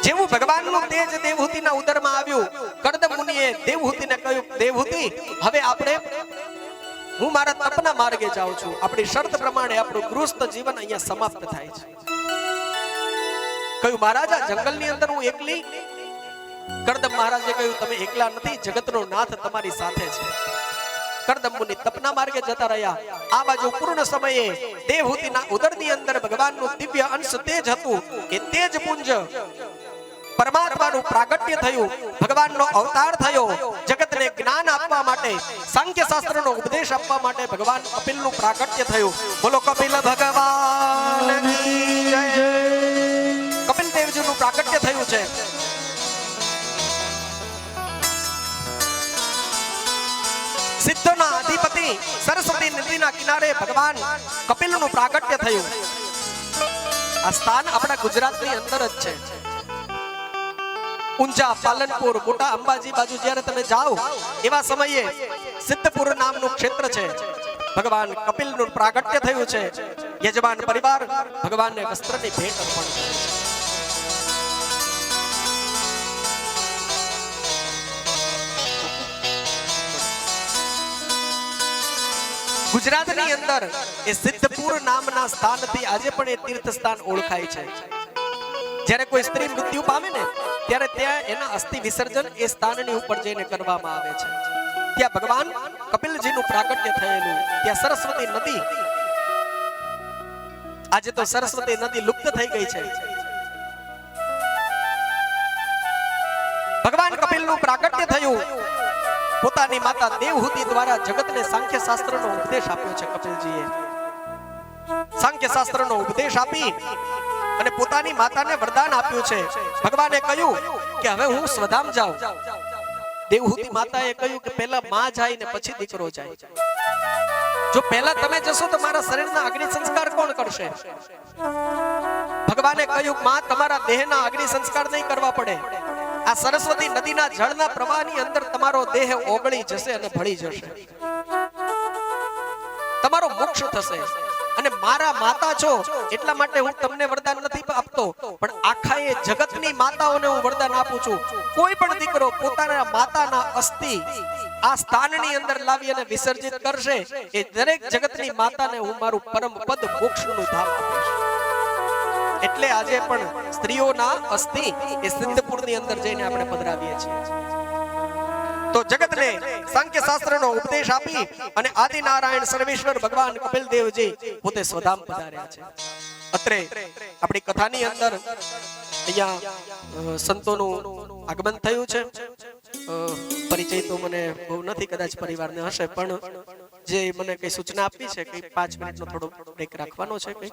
A: જેવું ભગવાનનું તેજ દેવહૂતિના ઉદરમાં આવ્યું, કરદમ મુનિએ દેવહૂતિને કહ્યું, દેવહૂતિ, હવે આપણે હું મારા તપના માર્ગે જાઉં છું. આપણી શરત પ્રમાણે આપણું ગૃહસ્થ જીવન અહીંયા સમાપ્ત થાય છે. કહ્યું, મહારાજા, જંગલની અંદર હું એકલી? કરદમ મહારાજે કહ્યું, તમે એકલા નથી, જગતનો નાથ તમારી સાથે છે. કરદમ મુનિ તપના માર્ગે જતા રહ્યા. આ બાજુ પૂર્ણ સમયે દેવહૂતિના ઉદરની અંદર ભગવાનનું દિવ્ય અંશ તેજ હતું. એ તેજ પુંજ પરમાત્માનું પ્રાગટ્ય થયું. ભગવાનનો અવતાર થયો. જગતને જ્ઞાન આપવા માટે, સાંખ્ય શાસ્ત્રનો ઉપદેશ આપવા માટે ભગવાન કપિલનું પ્રાગટ્ય થયું. બોલો કપિલ ભગવાનની જય. કપિલ દેવજીનું પ્રાગટ્ય થયું છે. સિદ્ધોના અધિપતિ સરસ્વતી નદીના કિનારે ભગવાન કપિલનું પ્રાગટ્ય થયું. આ સ્થાન આપણા ગુજરાતની અંદર જ છે. ઊંઝા, પાલનપુર, મોટા અંબાજી બાજુ જ્યારે તમે જાઓ એવા સમયે સિદ્ધપુર નામનું ક્ષેત્ર છે. ભગવાન કપિલનું પ્રાગટ્ય થયું છે. યજમાન પરિવાર ભગવાનને વસ્ત્રની ભેટ અર્પણ કરે છે. ગુજરાતની અંદર એ સિદ્ધપુર નામના સ્થાનથી આજે પણ એ તીર્થ સ્થાન ઓળખાય છે. જ્યારે કોઈ સ્ત્રી મૃત્યુ પામે ને ત્યારે ત્યાં એના અસ્થિ વિસર્જન એ સ્થાનની ઉપર જઈને કરવામાં આવે છે. ત્યાં ભગવાન કપિલજીનું પ્રાગટ્ય થયેલું. ત્યાં સરસ્વતી નદી, આજે તો સરસ્વતી નદી લુપ્ત થઈ ગઈ છે. ભગવાન કપિલનું પ્રાગટ્ય થયું. પોતાની માતા દેવહૂતિ દ્વારા જગતને સાંખ્ય શાસ્ત્રનો ઉપદેશ આપ્યો છે. કપિલજીએ સાંખ્ય શાસ્ત્રનો ઉપદેશ આપી અને પોતાની માતાને વરદાન આપ્યું છે. ભગવાને કહ્યું કે હવે હું સ્વધામ જાઉં. દેવહૂતિ માતાએ કહ્યું કે પહેલા માં જાય ને પછી દીકરો જાય. જો પહેલા તમે જશો તો મારા શરીરના અગ્નિ સંસ્કાર કોણ કરશે? ભગવાને કહ્યું, માં, તમારા દેહના અગ્નિ સંસ્કાર નહીં કરવા પડે. આ સરસ્વતી નદીના જળના પ્રવાહની અંદર તમારો દેહ ઓગળી જશે અને ભળી જશે. તમારો મોક્ષ થશે. અને મારા માતા છો એટલા માટે હું તમને વરદાન નથી આપતો, પણ આખા એ જગતની માતાઓને હું વરદાન આપું છું. કોઈ પણ દીકરો પોતાના માતાના અસ્થિ આ સ્થાનની અંદર લાવી અને વિસર્જિત કરશે, એ દરેક જગતની માતાને હું મારું પરમ પદ મોક્ષનું ધામ આપીશ. એટલે આજે પણ સ્ત્રીઓના અસ્થિ એ સિદ્ધપુરની અંદર જઈને આપણે પધરાવીએ છીએ. તો જગતને સાંખ્ય શાસ્ત્રનો ઉપદેશ આપી અને આદિ નારાયણ સર્વેશ્વર ભગવાન કપિલ દેવજી પોતે સ્વધામ પધાર્યા છે. અત્રે આપણી કથાની અંદર અહીંયા સંતોનું આગમન થયું છે. પરિચય તો મને બહુ નથી, કદાચ પરિવારને હશે, પણ જે મને કઈ સૂચના આપી છે કે 5 મિનિટનો થોડો બ્રેક રાખવાનો છે. કઈ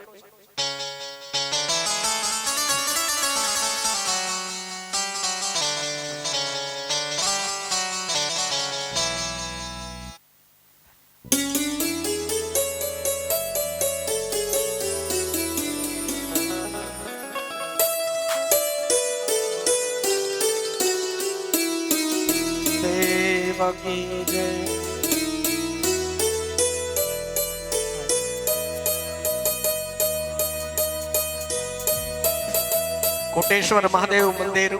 A: કોટેશ્વર મહાદેવ મંદિર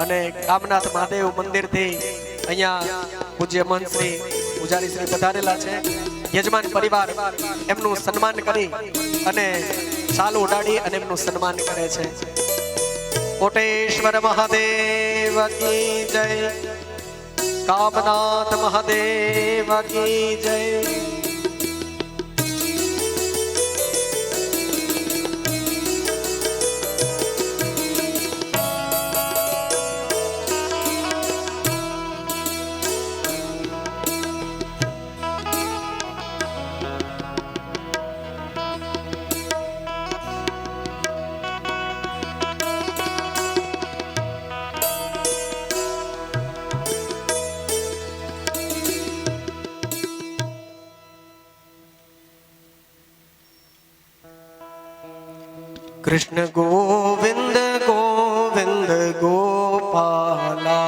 A: અને કામનાથ મહાદેવ મંદિરથી અહીંયા પૂજ્ય મહંત શ્રી પૂજારી શ્રી પધારેલા છે. યજમાન પરિવાર એમનું સન્માન કરી અને શાલ ઉડાડી અને એમનું સન્માન કરે છે. કોટેશ્વર મહાદેવ કી જય, કામનાથ મહાદેવ કી જય. कृष्ण गोविंद गोविंद गोपाला,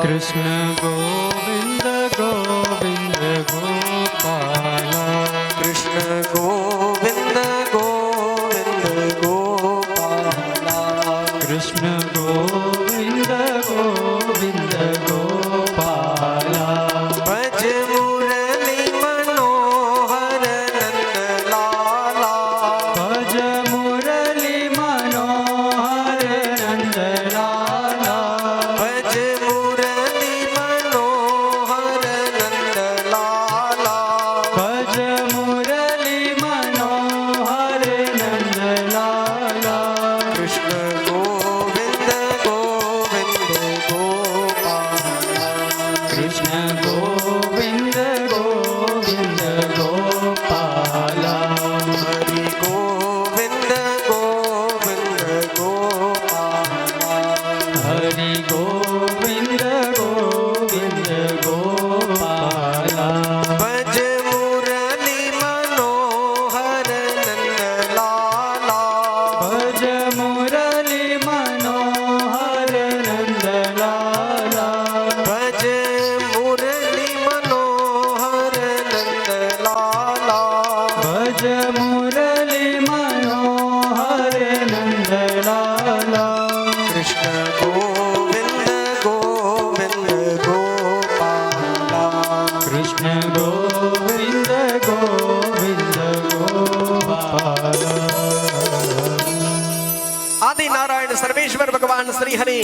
B: कृष्ण गोविंद गोविंद गोपाला,
A: कृष्ण गोविंद गोविंद गोपाला,
B: कृष्ण गोविंद गोविंद गोपाला.
A: भज मुरली मनोहर नंद लाला,
B: भज मुरली मनोहर नंद लाला,
A: भज मुरली मनोहर नंद लाला,
B: भज मुरली मनोहर नंद लाला.
A: कृष्ण गोविंद गोविंद गोपाला,
B: कृष्ण गोविंद गोविंद गोपाला,
A: हरि गोविंद गोविंद गोपाला,
B: हरि गोविंद गोविंद गोपाला.
A: भज मुरली मनोहर नंद लाला,
B: भज मुरली मनोहर नंद लाला,
A: भज मुरली मनोहर नंद लाला,
B: भज मुरली मनोहर नंद लाला.
A: कृष्ण गोविंद गोविंद गोपाला,
B: कृष्ण गोविंद गोविंद गोपाला.
A: आदि नारायण सर्वेश्वर भगवान श्री हरि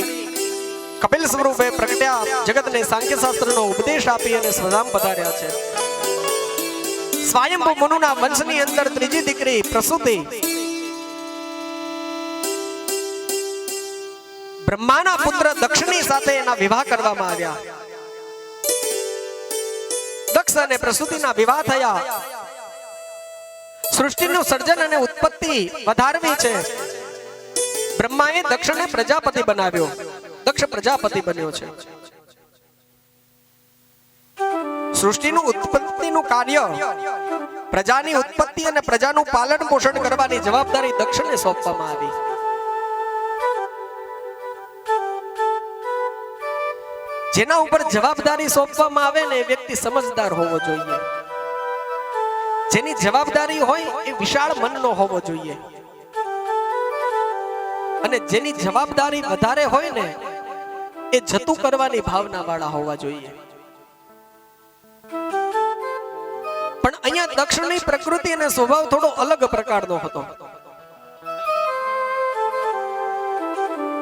A: કપિલ સ્વરૂપે પ્રગટ્યા જગતને સાંખ્ય શાસ્ત્રનો ઉપદેશ આપી અને સ્વધામ પધાર્યા છે. સ્વયંભૂ મનુના વંશની અંદર ત્રીજી દીકરી પ્રસૂતિ બ્રહ્માના પુત્ર દક્ષની સાથે એના વિવાહ કરવામાં આવ્યા. દક્ષ અને પ્રસૂતિના વિવાહ થયા. સૃષ્ટિનું સર્જન અને ઉત્પત્તિ વધારવી છે. બ્રહ્માએ દક્ષને પ્રજાપતિ બનાવ્યો. દક્ષ પ્રજાપતિ બન્યો છે. સૃષ્ટિનું ઉત્પત્તિનું કાર્ય, પ્રજાની ઉત્પત્તિ અને પ્રજાનું પાલન પોષણ કરવાની જવાબદારી દક્ષને સોંપવામાં આવી. જેના ઉપર જવાબદારી સોંપવામાં આવે ને એ વ્યક્તિ સમજદાર હોવો જોઈએ. જેની જવાબદારી હોય એ વિશાળ મનનો હોવો જોઈએ. અને જેની જવાબદારી વધારે હોય ને એ જતું કરવાની ભાવના વાળા હોવા જોઈએ. પણ અહીંયા દક્ષની પ્રકૃતિ અને સ્વભાવ થોડો અલગ પ્રકારનો હતો.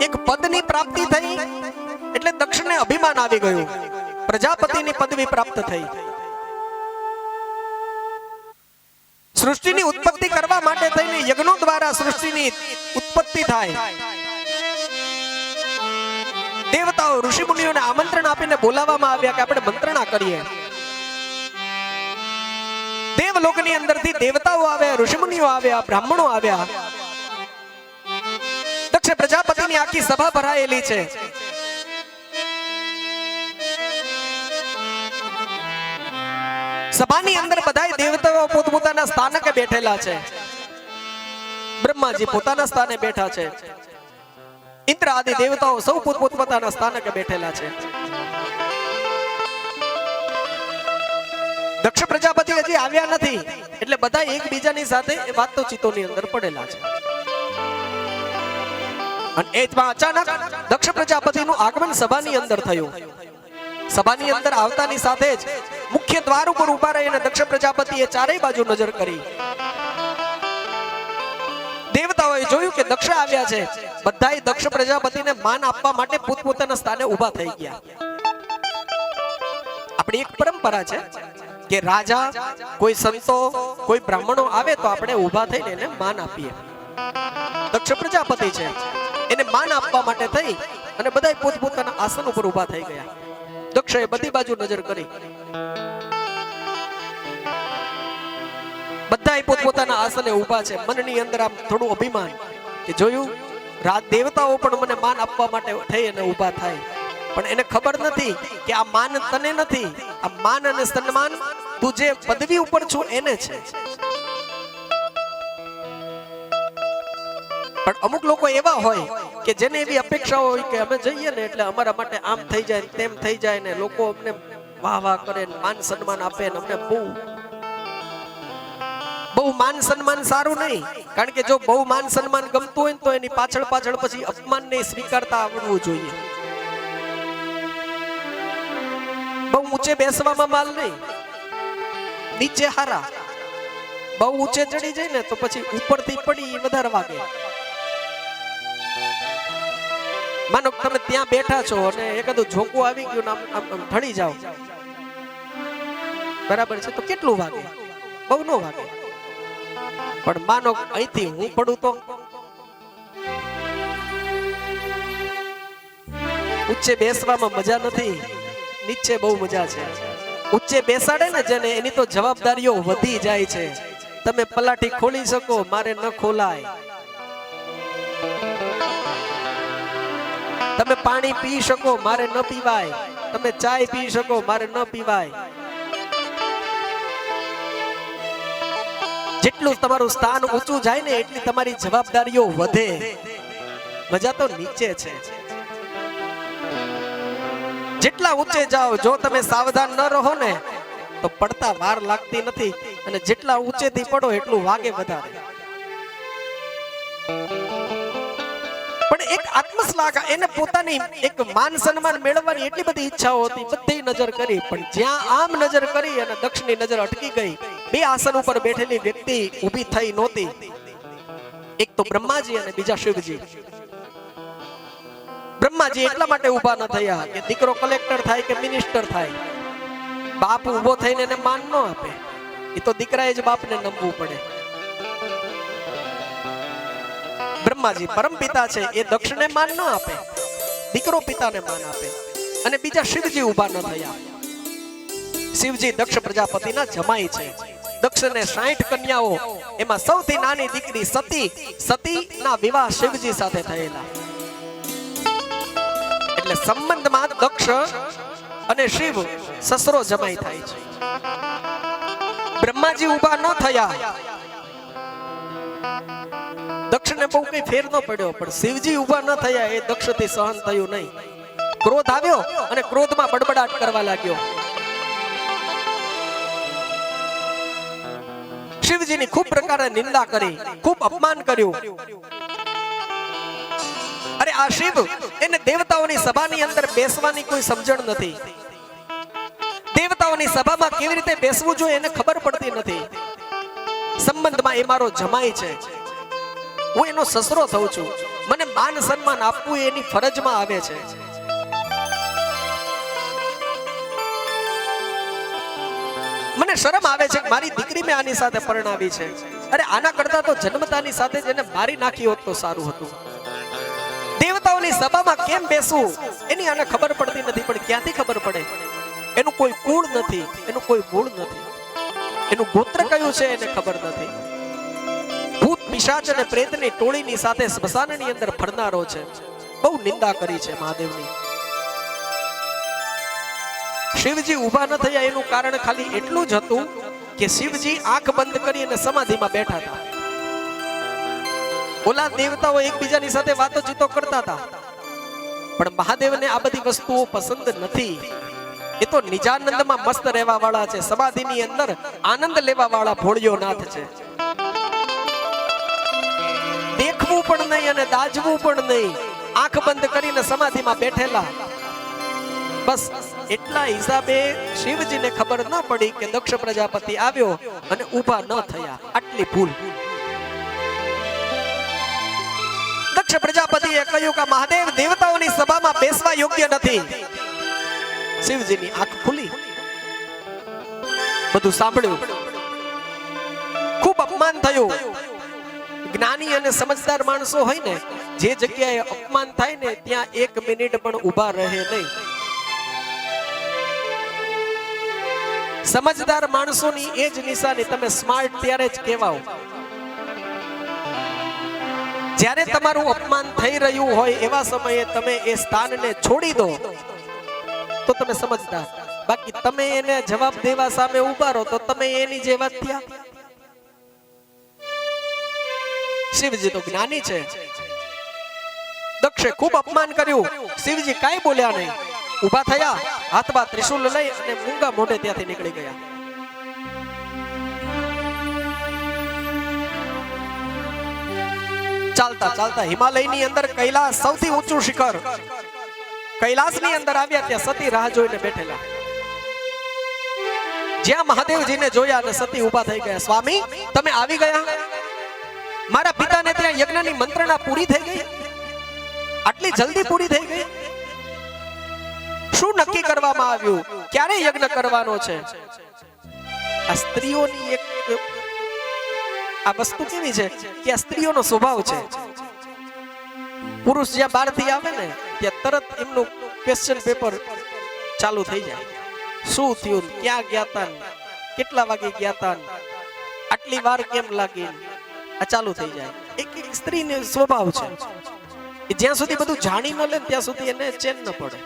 A: એક પદની પ્રાપ્તિ થઈ એટલે દક્ષને અભિમાન આવી ગયું. પ્રજાપતિની પદવી પ્રાપ્ત થઈ. સૃષ્ટિની ઉત્પત્તિ કરવા માટે થઈને યજ્ઞો દ્વારા સૃષ્ટિની ઉત્પત્તિ થાય. દેવતાઓ ઋષિ મુનિઓને આમંત્રણ આપીને બોલાવવામાં આવ્યા કે આપણે મંત્રણા કરીએ. દેવલોકની અંદરથી દેવતાઓ આવ્યા, ઋષિ મુનિઓ આવ્યા, બ્રાહ્મણો આવ્યા. દક્ષ પ્રજાપતિની આખી સભા ભરાયેલી છે. સભાની અંદર બધાય દેવતાઓ પોતપોતાના સ્થાનકે બેઠેલા છે. બ્રહ્માજી પોતાના સ્થાને બેઠા છે. ઇન્દ્ર આદિ દેવતાઓ સૌ પોતપોતાના સ્થાનકે બેઠેલા છે. દક્ષ પ્રજાપતિ હજી આવ્યા નથી એટલે બધા એકબીજાની સાથે વાતચીતોની અંદર પડેલા છે. અને એમાં અચાનક દક્ષ પ્રજાપતિનું આગમન સભાની અંદર થયું. સભાની અંદર આવતાની સાથે જ મુખ્ય દ્વાર ઉપર ઉભા રહીને દક્ષ પ્રજાપતિએ ચારેય બાજુ નજર કરી. દેવતાઓએ જોયું કે દક્ષ આવ્યા છે. બધાય દક્ષ પ્રજાપતિને માન આપવા માટે પોતપોતાના સ્થાને ઊભા થઈ ગયા. આપણી એક પરંપરા છે કે રાજા, કોઈ સંતો, કોઈ બ્રાહ્મણો આવે તો આપણે ઊભા થઈને એને માન આપીએ. દક્ષ પ્રજાપતિ છે, એને માન આપવા માટે થઈ અને બધાય પોતપોતાના આસન ઉપર ઊભા થઈ ગયા. દક્ષએ બધી બાજુ નજર કરી. બધાય પોતપોતાના આસને ઊભા છે. મનની અંદર આમ થોડું અભિમાન કે જોયું રાત દેવતાઓ પણ મને માન આપવા માટે થઈ અને ઊભા થાય. પણ એને ખબર નથી કે આ માન તને નથી, આ માન અને સન્માન તું જે પદવી ઉપર છું એને છે. પણ અમુક લોકો એવા હોય કે જેને એવી અપેક્ષા હોય કે અમે જઈએ ને એટલે અમારા માટે આમ થઈ જાય તેમ થઈ જાય ને લોકો અમને વાહ વાહ કરે, માન સન્માન આપે ને અમને બહુ માન સન્માન સારું નહીં. કારણ કે જો બહુ માન સન્માન ગમતું હોય તો એની પાછળ પછી અપમાનને સ્વીકારતા આવડવું જોઈએ. બહુ ઊંચે બેસવામાં માલ નહીં, નીચે હારા. બહુ ઊંચે ચડી જાય ને તો પછી ઉપરથી પડી વધારે વાગે. માનો તમે ત્યાં બેઠા છો અને એકાદું ઝોકું આવી ગયું ને આમ ઢળી જાવ, બરાબર છે, તો કેટલું વાગે? બહુ ન વાગે. પણ માનો અહીંથી હું પડું તો ઊંચે બેસવામાં મજા નથી, નીચે બહુ મજા છે. ઊંચે બેસાડે ને જેને એની તો જવાબદારીઓ વધી જાય છે. તમે પલાઠી ખોલી શકો, મારે ન ખોલાય. તમે પાણી પી શકો, મારે ન પીવાય. તમે ચાય પી શકો, મારે ન પીવાય. જેટલું તમારું સ્થાન ઊંચું જાય ને એટલી તમારી જવાબદારીઓ વધે. મજા તો નીચે છે. જેટલા ઊંચે જાઓ, જો તમે સાવધાન ન રહો ને તો પડતા વાર લાગતી નથી, અને જેટલા ઊંચેથી પડો એટલું વાગે વધારે. પણ એક આત્મશ્લાઘા, એને પોતાની એક માન સન્માન મેળવવાની એટલી બધી ઈચ્છાઓ હતી. બધી નજર કરી, પણ જ્યાં આમ નજર કરી અને દક્ષની નજર અટકી ગઈ. બે આસન ઉપર બેઠેલી વ્યક્તિ ઊભી થઈ નહોતી. એક તો બ્રહ્માજી અને બીજા શિવજી. બ્રહ્માજી એટલા માટે ઊભા ન થયા કે દીકરો કલેક્ટર થાય કે મિનિસ્ટર થાય, બાપ ઊભો થઈને એને માન ન આપે. એ તો દીકરાએ જ બાપને નમવું પડે. બ્રહ્માજી પરમ પિતા છે, એ દક્ષને માન ન આપે, દીકરો પિતાને માન આપે. અને બીજા શિવજી ઊભા ન થયા. શિવજી દક્ષ પ્રજાપતિના જમાઈ છે. દક્ષને 60 કન્યાઓ, એમાં સૌથી નાની દીકરી સતીના વિવાહ શિવજી સાથે થયેલા. એટલે સંબંધમાં દક્ષ અને શિવ સસરો જમાઈ થાય છે. બ્રહ્માજી ઊભા ન થયા. દક્ષને બહુ કઈ ફેર ન પડ્યો, પણ શિવજી ઊભા ન થયા એ દક્ષથી સહન થયું નહીં. ક્રોધ આવ્યો અને ક્રોધમાં બડબડાટ કરવા લાગ્યો. શિવજીની ખૂબ પ્રકારે નિંદા કરી, ખૂબ અપમાન કર્યું. અરે આ શિવ, એને દેવતાઓની સભાની અંદર બેસવાની કોઈ સમજણ નથી. દેવતાઓની સભામાં કેવી રીતે બેસવું જોઈએ એને ખબર પડતી નથી. સંબંધમાં એ મારો જમાઈ છે, હું એનો સસરો થઉં છું, મને માન સન્માન આપવું એની ફરજમાં આવે છે. મને શરમ આવે છે કે મારી દીકરી મેં આની સાથે પરણાવી છે. અરે આના કરતા તો જન્મતાની સાથે જ એને મારી નાખી હોત તો સારું હતું. દેવતાઓની સભામાં કેમ બેસવું એની આને ખબર પડતી નથી. પણ ક્યાંથી ખબર પડે? એનું કોઈ કુળ નથી, એનું કોઈ મૂળ નથી, એનું ગોત્ર કયું છે એને ખબર નથી. ભૂત પિશાચ અને પ્રેતની ટોળીની સાથે સ્મશાનની અંદર ફરનારો છે. બહુ નિંદા કરી છે મહાદેવની. શિવજી ઊભા ન થયા એનું કારણ ખાલી એટલું જ હતું કે શિવજી આંખ બંધ કરી અને સમાધિમાં બેઠા હતા. ઓલા દેવતાઓ એકબીજાની સાથે વાતોચીતો કરતા હતા, પણ મહાદેવને આ બધી વસ્તુઓ પસંદ નથી. એ તો નિજાનંદમાં મસ્ત રહેવા વાળા છે, સમાધિની અંદર આનંદ લેવા વાળા ભોળિયો નાથ છે. દેખવું પણ નહીં અને દાજવું પણ નહીં, આંખ બંધ કરીને સમાધિમાં બેઠેલા. બસ એટલા હિસાબે શિવજીને ખબર ન પડી કે દક્ષ પ્રજાપતિ આવ્યો અને ઊભા ન થયા. આટલી ભૂલ. દક્ષ પ્રજાપતિએ કહ્યું કે મહાદેવ દેવતાઓની સભામાં બેસવા યોગ્ય નથી. શિવજીની આંખ ખુલી, બધું સાંભળ્યું. ખૂબ અપમાન થયું. જ્ઞાની અને સમજદાર માણસો હોય ને, જે જગ્યાએ અપમાન થાય ને ત્યાં 1 મિનિટ પણ ઊભા રહે નહીં. સમજદાર માણસોની એ જ નિશાની. તમે સ્માર્ટ ત્યારે જ કહેવાઓ જ્યારે તમારું અપમાન થઈ રહ્યું હોય. એવા સમયે તમે એ સ્થાનને છોડી દો તો તમે સમજદાર. બાકી તમે એને જવાબ દેવા સામે ઊભા રહો તો તમે એની જેવા થયા. શિવજી તો જ્ઞાની છે. દક્ષે ખૂબ અપમાન કર્યું. શિવજી કાંઈ બોલ્યા નહીં. ઊભા થયા, હાથમાં ત્રિશૂલ લઈ અને મૂંગા મોઢે ત્યાંથી નીકળી ગયા. ચાલતા ચાલતા હિમાલયની અંદર કૈલાસ, સૌથી ઊંચું શિખર કૈલાસની અંદર આવ્યા. ત્યાં સતી રાહ જોઈને બેઠેલા. જ્યાં મહાદેવજીને જોયા અને સતી ઊભા થઈ ગયા. સ્વામી, તમે આવી ગયા? મારા પિતાને ત્યાં યજ્ઞની મંત્રણા પૂરી થઈ ગઈ? આટલી જલ્દી પૂરી થઈ ગઈ? શું નક્કી કરવામાં આવ્યું? ક્યારે યજ્ઞ કરવાનો છે? આ સ્ત્રીઓની એક આ વસ્તુ કેવી છે કે આ સ્ત્રીઓનો સ્વભાવ છે. પુરુષ જ્યાં બહારથી આવે ને ત્યાં તરત એમનું ક્વેશ્ચન પેપર ચાલુ થઈ જાય. શું થયું? ક્યાં ગયા તા? કેટલા વાગે ગયા તા? આટલી વાર કેમ લાગી? આ ચાલુ થઈ જાય. એક સ્ત્રીનો સ્વભાવ છે. જ્યાં સુધી બધું જાણી ન લે ત્યાં સુધી એને ચેન ન પડે.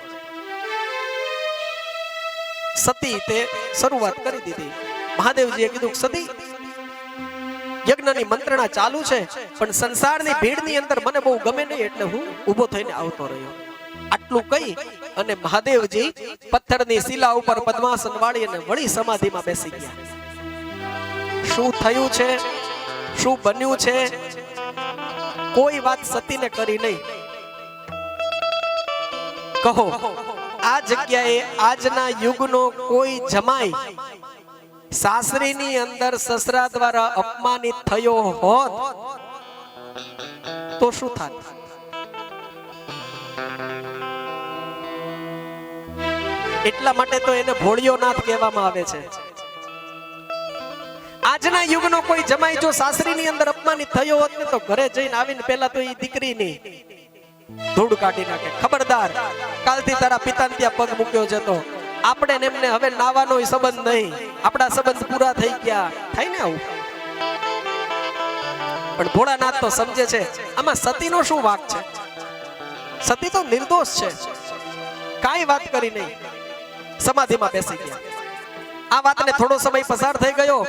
A: સતી તે શરૂઆત કરી દીધી. મહાદેવજીએ કીધું, સતી, યજ્ઞની મંત્રણા ચાલુ છે પણ સંસારની ભીડની અંદર મને બહુ ગમે નહીં એટલે હું ઊભો થઈને આવતો રહ્યો. આટલું કહી અને મહાદેવજી પથ્થરની શિલા ઉપર પદ્માસન વાળી અને વળી સમાધિમાં બેસી ગયા. શું થયું છે, શું બન્યું છે, કોઈ વાત સતીને કરી નહીં. કહો, આ જગ્યાએ આજના યુગનો કોઈ જમાઈ સાસરીની અંદર સસરા દ્વારા અપમાનિત થયો હોત તો શું થાત? એટલા માટે તો એને ભોળિયો નાથ કહેવામાં આવે છે. આજના યુગનો કોઈ જમાઈ જો સાસરીની અંદર અપમાનિત થયો હોત ને તો ઘરે જઈને આવીને પહેલા તો એ દીકરીની ધૂળ કાઢી નાખે. ખબરદાર, કાલથી તારા પિતાને ત્યાં પગ મૂક્યો છે તો આપણે ને એમને હવે નાવાનો સંબંધ નહીં, આપણા સંબંધ પૂરા થઈ ગયા. થાય ને આવું? પણ ભોળાનાથ તો સમજે છે આમાં સતીનો શું વાંક છે. સતી તો નિર્દોષ છે, કાંઈ વાત કરી નહીં, સમાધિમાં બેસી ગયા. આ વાતને થોડો સમય પસાર થઈ ગયો.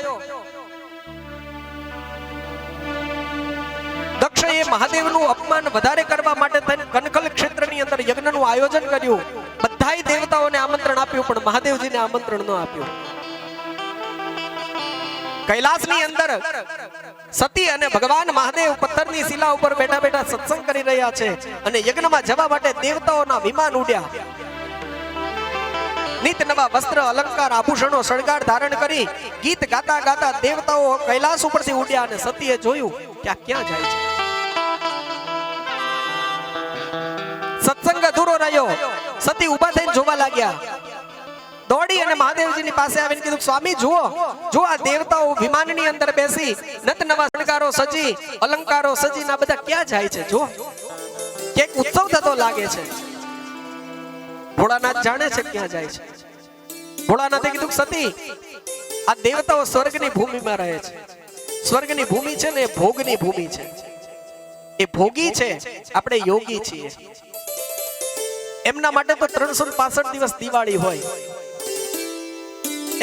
A: દક્ષએ મહાદેવનું અપમાન વધારે કરવા માટે કનકલ ક્ષેત્રની અંદર યજ્ઞનું આયોજન કર્યું. બધાય દેવતાઓને આમંત્રણ આપ્યું પણ મહાદેવજીને આમંત્રણ ન આપ્યું. કૈલાસની અંદર સતી અને ભગવાન મહાદેવ પથ્થરની શિલા ઉપર બેઠા બેઠા સત્સંગ કરી રહ્યા છે અને યજ્ઞમાં જવા માટે દેવતાઓના વિમાન ઉડ્યા. નિત નવા વસ્ત્ર, અલંકાર, આભૂષણો, શણગાર ધારણ કરી ગીત ગાતા ગાતા દેવતાઓ કૈલાસ ઉપરથી ઉડ્યા અને સતીએ જોયું કે આ ક્યાં જાય છે. સત્સંગ અધૂરો રહ્યો. સતી ઊભા થઈને જોવા લાગ્યા. દોડી અને મહાદેવજીની પાસે આવીને કીધું, સ્વામી જુઓ, જો આ દેવતાઓ વિમાનની અંદર બેસી નત નવા શણગારો સજી, અલંકારો સજી ના બધા ક્યાં જાય છે? જો કે ઉત્સવ થતો લાગે છે. ભોળાનાથ જાણે છે ક્યાં જાય છે. ભોળાનાથે કીધું, સતી, આ દેવતાઓ સ્વર્ગની ભૂમિમાં રહે છે. સ્વર્ગની ભૂમિ છે ને એ ભોગની ભૂમિ છે. એ ભોગી છે, આપણે યોગી છીએ. એમના માટે તો 365 દિવસ દિવાળી હોય.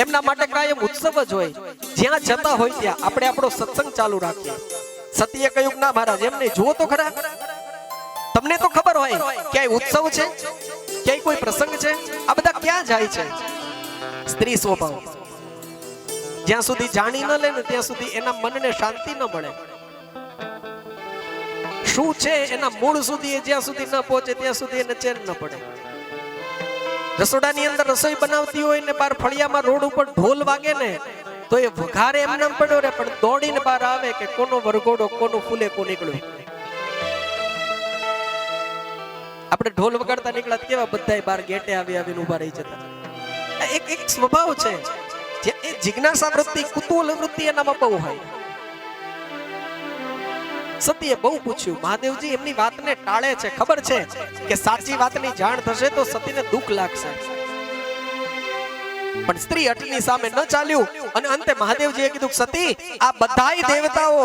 A: એમના માટે કાયમ ઉત્સવ જ હોય. જ્યાં જતા હોય ત્યાં આપણે આપણો સત્સંગ ચાલુ રાખીએ. સતીએ કહ્યું, ના મહારાજ, એમ નહીં, જુઓ તો ખરા, તમને તો ખબર હોય ક્યાંય ઉત્સવ છે, ક્યાંય કોઈ પ્રસંગ છે, આ બધા ક્યાં જાય છે? સ્ત્રી સ્વભાવ. જ્યાં સુધી જાણી ન લે ને ત્યાં સુધી એના મનને શાંતિ ન મળે. શું છે એના મૂળ સુધી એ જ્યાં સુધી ન પહોંચે ત્યાં સુધી એને ચેન ન પડે. રસોડાની અંદર રસોઈ બનાવતી હોય ને બાર ફળિયામાં રોડ ઉપર ઢોલ વાગે ને તો એ વઘારે એમને એમ પડ્યો રે, પણ દોડીને બહાર આવે કે કોનો વરઘોડો, કોનું ફૂલે કો નીકળ્યું. આપણે ઢોલ વગાડતા નીકળ્યા કેવા બધાય બાર ગેટે આવીને ઉભા રહી જતા. એક સ્વભાવ છે જે એ જિજ્ઞાસા વૃત્તિ, કુતૂહલ વૃત્તિ એનામાં બહુ હોય. સતીએ બહુ પૂછ્યું, મહાદેવજી એમની વાતને ટાળે છે, ખબર છે કે સાચી વાતની જાણ થશે તો સતીને દુઃખ લાગશે, પણ સ્ત્રી અટની સામે ન ચાલ્યું અને અંતે મહાદેવજીએ કીધું, સતી આ બધાય દેવતાઓ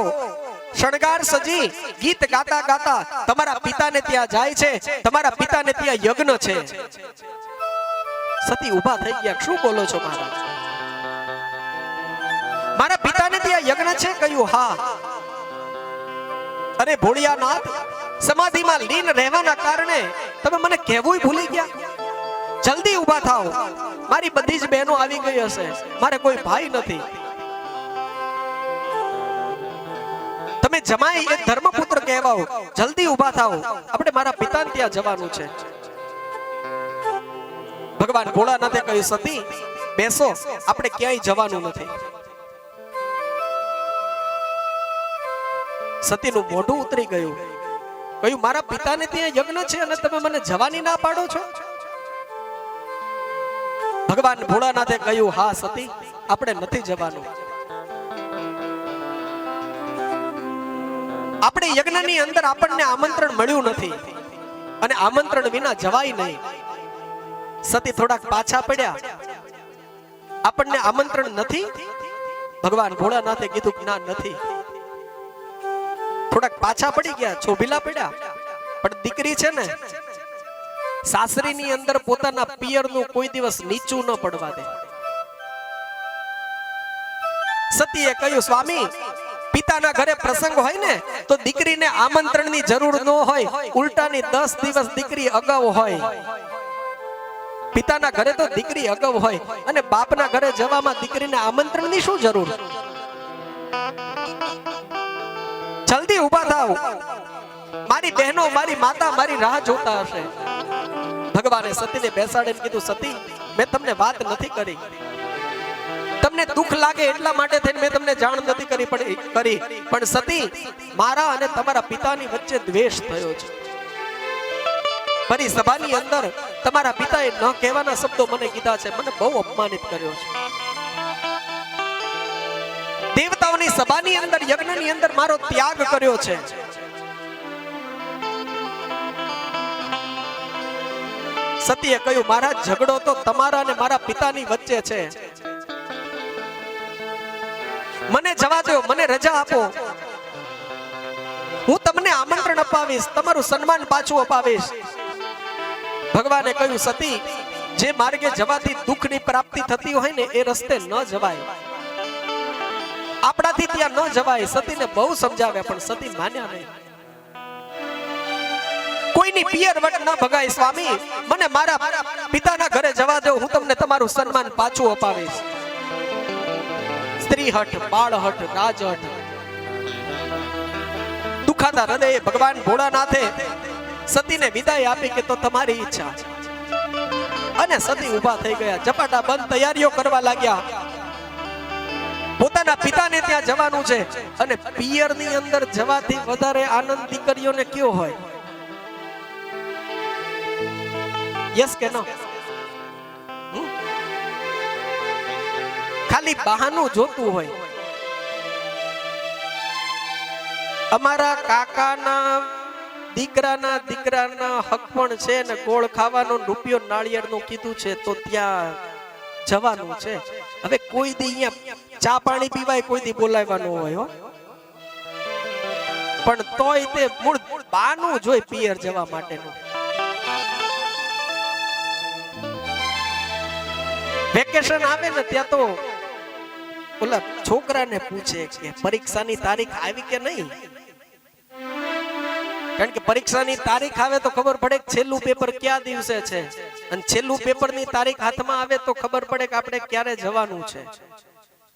A: શણગાર સજી ગીત ગાતા ગાતા તમારા પિતાને ત્યાં જાય છે, તમારા પિતાને ત્યાં યજ્ઞ છે. સતી ઊભા થઈ ગયા, શું બોલો છો મહારાજ? મારા પિતાને ત્યાં યજ્ઞ છે? કહ્યું હા. અરે ભોળિયાનાથ, સમાધિમાં લીન રહેવાના કારણે તમે મને કહેવું ભૂલી ગયા. જલ્દી ઊભા થાઓ, મારી બધી જ બહેનો આવી ગઈ હશે, મારે કોઈ ભાઈ નથી. તમે જમાઈ એ ધર્મપુત્ર કહેવાઓ, જલ્દી ઊભા થાઓ, આપણે મારા પિતાને ત્યાં જવાનું છે. ભગવાન ભોળાનાથે કહ્યું, સતી બેસો, આપણે ક્યાંય જવાનું નથી. સતીનું મોઢું ઉતરી ગયું. કહ્યું, મારા પિતાને ત્યાં યજ્ઞ છે અને તમે મને જવાની ના પાડો છો? ભગવાન ભોળાનાથે કહ્યું, હા સતી, આપણે નથી જવાનું. આપણે યજ્ઞની અંદર આપણને આમંત્રણ મળ્યું નથી અને આમંત્રણ વિના જવાય નહીં. સતી થોડાક પાછા પડ્યા, આપણને આમંત્રણ નથી? ભગવાન ભોળાનાથે કીધું, ના નથી. થોડાક પાછા પડી ગયા, છોભીલા પડ્યા, પણ દીકરી છે ને, સાસરીની અંદર પોતાના પિયરનું કોઈ દિવસ નીચું ન પડવા દે. સતીએ કહ્યું, સ્વામી, પિતાના ઘરે પ્રસંગ હોય ને તો દીકરીને આમંત્રણની જરૂર ન હોય, ઉલટાની 10 દિવસ દીકરી અગાઉ હોય. પિતાના ઘરે તો દીકરી અગાઉ હોય અને બાપના ઘરે જવામાં દીકરીને આમંત્રણની શું જરૂર? જલ્દી ઊભા થાઓ, મારી બહેનો, મારી માતા મારી રાહ જોતા હશે. ભગવાને સતીને બેસાડીને કીધું, સતી, મેં તમને વાત નથી કરી, તમને દુઃખ લાગે એટલા માટે થઈને મેં તમને જાણ નથી કરી, પણ સતી, મારા અને તમારા પિતાની વચ્ચે દ્વેષ થયો છે. ફરી સભાની અંદર તમારા પિતાએ ન કહેવાના શબ્દો મને કીધા છે, મને બહુ અપમાનિત કર્યો છે. દેવતાઓની સભાની અંદર, યજ્ઞની અંદર મારો ત્યાગ કર્યો છે. સતીએ કહ્યું, મારા ઝઘડો તો તમારા અને મારા પિતાની વચ્ચે છે. મને જવા દો, મને રજા આપો, હું તમને આમંત્રણ અપાવીશ, તમારું સન્માન પાછું અપાવીશ. ભગવાને કહ્યું, સતી, જે માર્ગે જવાથી દુઃખની પ્રાપ્તિ થતી હોય ને એ રસ્તે ન જવાય, આપણાથી ત્યાં ન જવાય. સતીને બહુ સમજાવ્યા પણ સતી માન્યા નહીં. કોઈની પિયર વટ ન ભગાય સ્વામી, મને મારા પિતાના ઘરે જવા દો, હું તમને તમારું સન્માન પાછું અપાવીશ. સ્ત્રી હઠ, બાળ હઠ, રાજ હઠ. દુખાતા હૃદયે ભગવાન ભોળાનાથે સતીને વિદાય આપી કે તો તમારી ઈચ્છા. અને સતી ઊભા થઈ ગયા, ઝપાટા બંધ તૈયારીઓ કરવા લાગ્યા. પોતાના પિતાને ત્યાં જવાનું છે અને પિયરની અંદર જવાથી વધારે આનંદ દીકરીઓને કયો હોય? યસ કે નો? ખાલી બહાનું જોતું હોય. અમારા કાકાના દીકરાના હક પણ છે ને ગોળ ખાવાનો રૂપિયો નાળિયેરનું કીધું છે તો ત્યાં જવાનું છે. હવે કોઈ દી અહીંયા ચા પાણી પીવાય કોઈ દી બોલાવવાનું હોય હો, પણ તોય તે મૂળ બાનું જોઈ પિયર જવા માટેનું. વેકેશન આવે ને ત્યાં તો ઓલા છોકરાને પૂછે કે પરીક્ષાની તારીખ આવી કે નહીં, કારણ કે પરીક્ષાની તારીખ આવે તો ખબર પડે કે છેલ્લું પેપર કયા દિવસે છે, અને છેલ્લું પેપરની તારીખ હાથમાં આવે તો ખબર પડે કે આપણે ક્યારે જવાનું છે.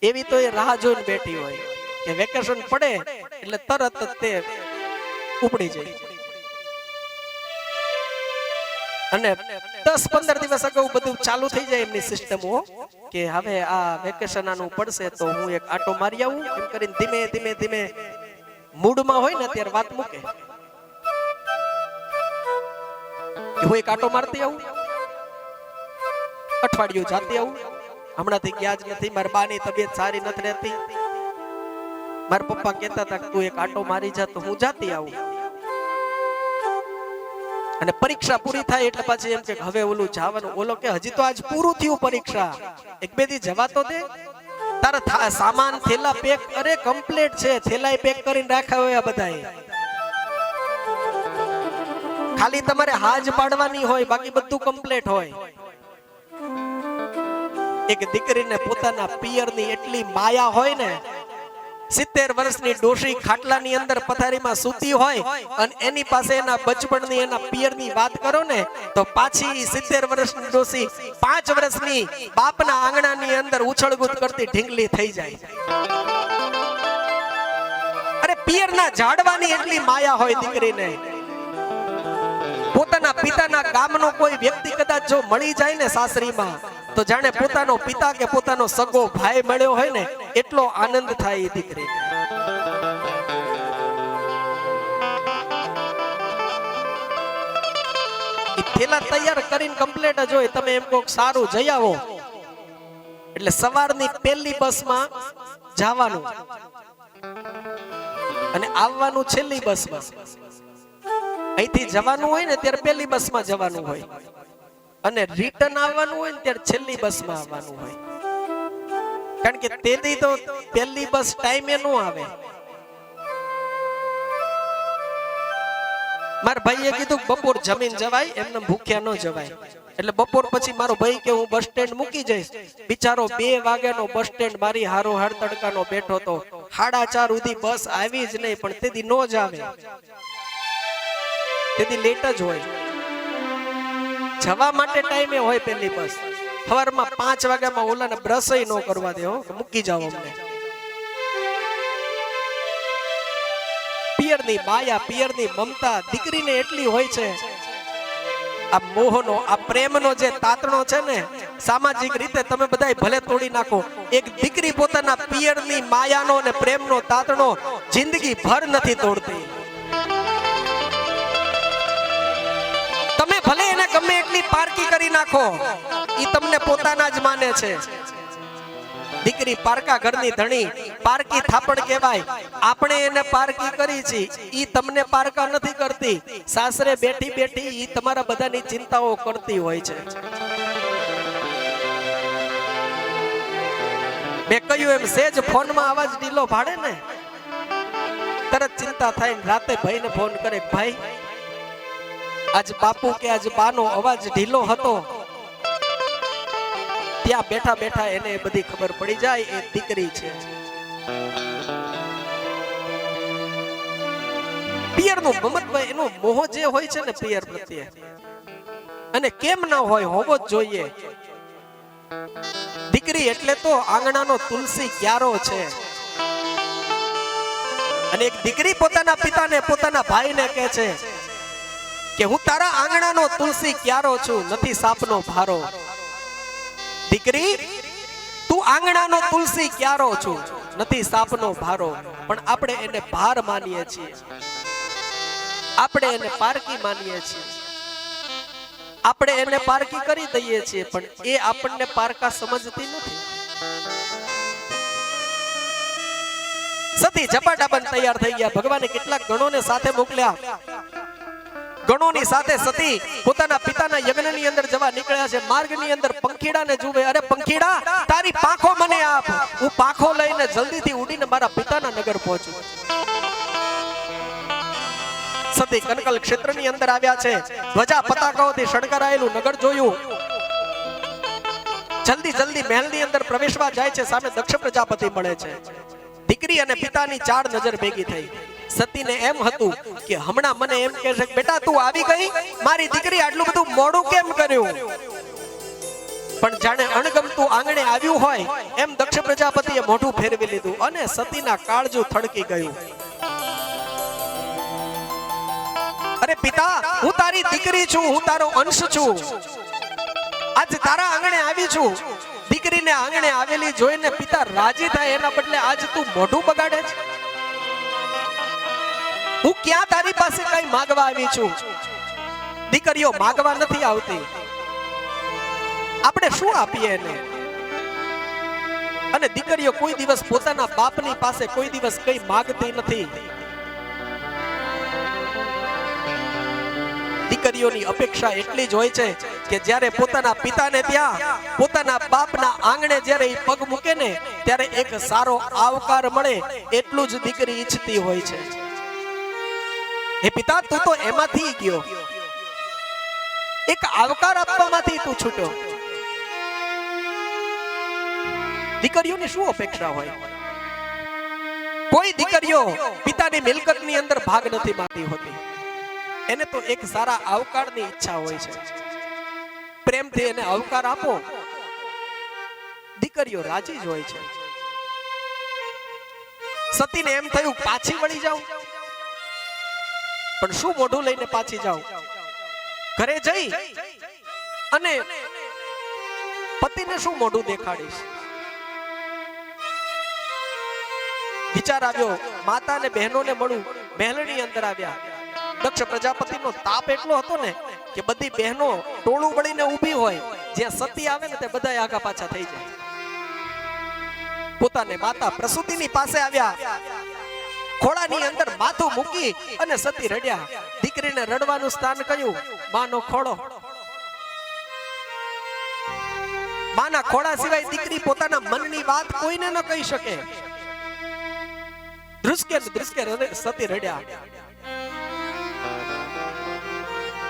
A: એવી તો એ રાહ જોઈને બેઠી હોય કે વેકેશન પડે એટલે તરત જ તે ઉપડી જાય. અને 10-15 દિવસ અગાઉ બધું ચાલુ થઈ જાય એમની સિસ્ટમો કે હવે આ વેકેશન આનું પડશે તો હું એક આટો મારી આવું એમ કરીને ધીમે ધીમે ધીમે મૂડમાં હોય ને ત્યારે વાત મૂકે કે હું એક આટો મારતી આવું, અઠવાડિયું જાતી આવું, હમણાંથી ગયા જ નથી, મારી બાની તબિયત સારી નથી રહેતી, મારા પપ્પા કહેતા હતા કે તું એક આટો મારી જા તો હું જાતી આવું. અને પરીક્ષા પૂરી થાય એટલે પછી એમ કે હવે ઓલું જવાનું, ઓલો કે હજી તો આજ પૂરું થયું પરીક્ષા, એક બે દી જવા તો દે, તારા સામાન થેલા પેક, અરે કમ્પ્લીટ છે, થેલા પેક કરીને રાખ્યા હોય આ બધાએ, ખાલી તમારે હાજ પાડવાની હોય, બાકી બધું કમ્પ્લીટ હોય. એક દીકરીને પોતાના પિયરની એટલી માયા હોય ને, 70 વર્ષની ડોશી ખાટલાની અંદર પથારીમાં સૂતી હોય અને એની પાસે એના બચપણની એના પિયરની વાત કરો ને તો પાછી 70 વર્ષની ડોશી 5 વર્ષની બાપના આંગણાની અંદર ઉછળગૂદ કરતી ઢીંગલી થઈ જાય. અરે પિયરના ઝાડવાની એટલી માયા હોય દીકરીને. પોતાના પિતાના ગામનો કોઈ વ્યક્તિ કદાચ જો મળી જાય ને સાસરીમાં તો જાણે પોતાનો પિતા કે પોતાનો સગો ભાઈ મળ્યો હોય ને એટલો આનંદ થાય એ દીકરીને. થેલા તૈયાર કરીને કમ્પ્લીટ જ હોય, તમે એમ કહો સારું જઈ આવો એટલે સવારની પહેલી બસમાં જવાનું અને આવવાનું છેલ્લી બસમાં. અહીંથી જવાનું હોય ને ત્યારે પહેલી બસમાં જવાનું હોય અને રિટર્ન આવવાનું હોય ને ત્યારે છેલ્લી બસમાં આવવાનું હોય, કારણ કે તેથી તો પહેલી બસ ટાઈમે ન આવે. મારા ભાઈએ કીધું બપોર જમીન જવાય, એમને ભૂખ્યા ન જવાય, એટલે બપોર પછી મારો ભાઈ કે હું બસ સ્ટેન્ડ મૂકી જઈશ. બિચારો 2 વાગ્યાનો બસ સ્ટેન્ડ મારી હારો હાર તડકાનો બેઠો તો, 4:30 સુધી બસ આવી જ નહીં, પણ તેથી નો જ આવે, તેથી લેટ જ હોય. જવા માટે ટાઈમે હોય પહેલી બસ, સવારમાં 5 વાગ્યામાં ઓલાને બ્રશ ન કરવા દે, મૂકી જાવ અમને. પિયરની માયા, પિયરની મમતા દીકરીને એટલી હોય છે. આ મોહનો, આ પ્રેમનો જે તાતણો છે ને, સામાજિક રીતે તમે બધાય ભલે તોડી નાખો, એક દીકરી પોતાના પિયરની માયાનો અને પ્રેમનો તાતણો જિંદગી ભર નથી તોડતી. તમે ભલે એને ગમે એટલી પારકી કરી નાખો, ઈ તમને પોતાના જ માને છે. દીકરી પારકા ઘરની ધણી, પારકી થાપણ કહેવાય. આપણે એને પારકી કરી છે, ઈ તમને પારકા નથી કરતી. સાસરે બેઠી બેઠી ઈ તમારા બધાની ચિંતાઓ કરતી હોય છે. મેં કહ્યું એમ સેજ ફોનમાં અવાજ ઢીલો ભાડે ને તરત ચિંતા થાય. રાતે ભાઈને ફોન કરે, ભાઈ આજ બાપુ કે આજ બાનો અવાજ ઢીલો હતો. ત્યાં બેઠા બેઠા એને બધી ખબર પડી જાય એ દીકરી છે. પિયરનું મમત્વ, એનો મોહ જે હોય છે ને પિયર પ્રત્યે, અને કેમ ના હોય, હોવો જ જોઈએ. દીકરી એટલે તો આંગણાનો તુલસી ક્યારો છે. અને એક દીકરી પોતાના પિતાને, પોતાના ભાઈને કહે છે કે હું તારા આંગણાનો તુલસી ક્યારો છું, નથી સાપનો ભારો. દીકરી તું આંગણાનો તુલસી ક્યારો છું, નથી સાપનો ભારો. પણ આપણે એને ભાર માનીએ છીએ, આપણે એને પારકી માનીએ છીએ, આપણે એને પારકી કરી દઈએ છીએ, પણ એ આપણને પારકા સમજતી નથી. સતી ઝપાટાબંધ તૈયાર થઈ ગયા. ભગવાને કેટલાક ગણોને સાથે મોકલ્યા. ગણોની સાથે સતી પોતાના પિતાના યજ્ઞની અંદર જવા નીકળ્યા છે. માર્ગની અંદર પંખીડાને જુએ, અરે પંખીડા તારી પાંખો મને આપ, હું પાંખો લઈને જલ્દીથી ઉડીને મારા પિતાના નગર પહોંચું. સતી કનકલ ક્ષેત્રની અંદર આવ્યા છે. ધ્વજા પતાકાઓથી શણગારાયેલું નગર જોયું. જલ્દી જલ્દી મહેલની અંદર પ્રવેશવા જાય છે. સામે દક્ષ પ્રજાપતિ મળે છે. દીકરી અને પિતાની ચાર નજર ભેગી થઈ. સતીને એમ હતું કે હમણાં મને એમ કહે છે, બેટા તું આવી ગઈ, મારી દીકરી આટલું બધું મોડું કેમ કર્યું? પણ જાણે અણગમતું આંગણે આવ્યું હોય એમ દક્ષ પ્રજાપતિએ મોઢું ફેરવી લીધું અને સતીના કાળજું થડકી ગયું. અરે પિતા, હું તારી દીકરી છું, હું તારો અંશ છું. આજ તારા આંગણે આવી છું. દીકરીને આંગણે આવેલી જોઈને પિતા રાજી થાય, એના બદલે આજ તું મોઢું બગાડે છે. હું ક્યાં તારી પાસે કઈ માંગવા આવી છું? દીકરીઓ માંગવા નથી આવતી. આપણે શું આપીએ એને? અને દીકરીઓ કોઈ દિવસ પોતાના બાપની પાસે કોઈ દિવસ કઈ માંગતી નથી. દીકરીઓની અપેક્ષા એટલી જ હોય છે કે જ્યારે પોતાના પિતાને ત્યાં, પોતાના બાપના આંગણે જ્યારે એ પગ મૂકે ને, ત્યારે એક સારો આવકાર મળે, એટલું જ દીકરી ઈચ્છતી હોય છે. હે પિતા, તું તો એમાંથી ગયો, એક આવકાર આપવામાંથી તું છૂટ્યો. દીકરીઓની શું અપેક્ષા હોય? કોઈ દીકરીઓ પિતાની મિલકતની અંદર ભાગ નથી માંગતી હોતી. એને તો એક સારા આવકારની ઈચ્છા હોય છે. પ્રેમથી એને આવકાર આપો, દીકરીઓ રાજી જ હોય છે. સતીને એમ થયું પાછી વળી જાઉં, પણ શું મોઢું લઈને પાછી જાઉં? ઘરે જઈ અને પતિને શું મોઢું દેખાડીશ? વિચાર આવ્યો, માતા ને બહેનોને મળું. મહેલની અંદર આવ્યા. દક્ષ પ્રજાપતિનો તાપ એટલો હતો ને કે બધી બહેનો ટોળું વળીને ઊભી હોય, જ્યાં સતી આવે ને તે બધા આગા પાછા થઈ જાય. પોતાને માતા પ્રસૂતિની પાસે આવ્યા, ખોળાની અંદર માથું મૂકી અને સતી રડ્યા. દીકરીને રડવાનું સ્થાન કયું? માનો ખોળો. માના ખોળા સિવાય દીકરી પોતાના મનની વાત કોઈને ન કહી શકે. ધ્રુસકે સતી રડ્યા.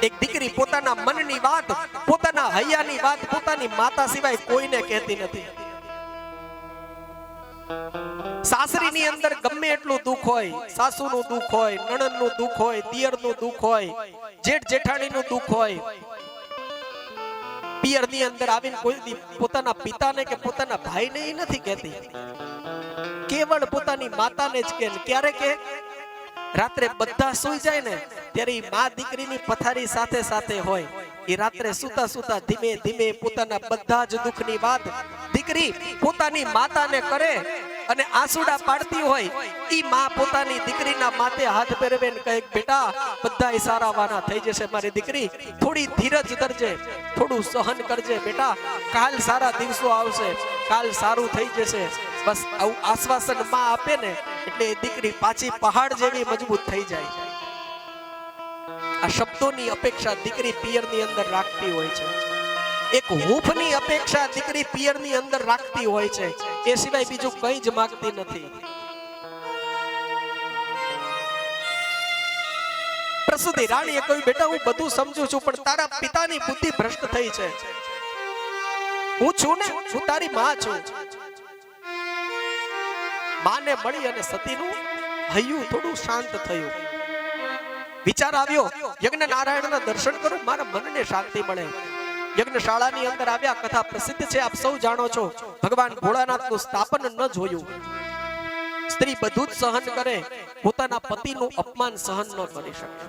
A: એક દીકરી પોતાના મનની વાત, પોતાના હૈયાની વાત પોતાની માતા સિવાય કોઈને કહેતી નથી. સાસરીની અંદર ગમે એટલું દુઃખ હોય, સાસુનું દુઃખ હોય, નણંદનું દુઃખ હોય, દિયરનું દુઃખ હોય, જેઠ જેઠાણીનું દુઃખ હોય, પિયરની અંદર આવીને કોઈ પોતાના પિતાને કે પોતાના ભાઈને નથી કહેતી. કેવળ પોતાની માતાને જ કે. ક્યારે કે? રાત્રે બધા સૂઈ જાય ને ત્યારે મા દીકરીની પથારી સાથે સાથે હોય. એ રાત્રે સુતા સુતા ધીમે ધીમે પોતાના બધા જ દુઃખની વાત દીકરી પોતાની માતાને કરે અને આંસુડા પાડતી હોય. ઈ માં પોતાની દીકરીના માથે હાથ ફેરવે ને કહે, બેટા બધાય સારા વાના થઈ જશે મારી દીકરી, થોડી ધીરજ ધરજે, થોડું સહન કરજે બેટા, કાલ સારા દિવસો આવશે, કાલ સારું થઈ જશે. બસ આવું આશ્વાસન માં આપે ને એટલે એ દીકરી પાછી પહાડ જેવી મજબૂત થઈ જાય. આ શબ્દોની અપેક્ષા દીકરી પિયરની અંદર રાખતી હોય છે. એક હૂંફની અપેક્ષા દીકરી પિયરની અંદર રાખતી હોય છે. એ સિવાય બીજું કંઈ જ માંગતી નથી. પ્રસૂતિ રાણીએ કહ્યું, બેટા હું બધું સમજુ છું, પણ તારા પિતાની બુદ્ધિ ભ્રષ્ટ થઈ છે. હું છું ને, હું તારી માં છું. માને મળી અને સતીનું હૈયું થોડું શાંત થયું. વિચાર આવ્યો, યજ્ઞ નારાયણના દર્શન કરું, મારા મનને શાંતિ મળે. યજ્ઞશાળાની અંદર આવ્યા. કથા પ્રસિદ્ધ છે, આપ સૌ જાણો છો. ભગવાન ભોળાનાથનું સ્થાપન ન જોયું. સ્ત્રી બધું જ સહન કરે, પોતાના પતિનું અપમાન સહન ન કરી શકે.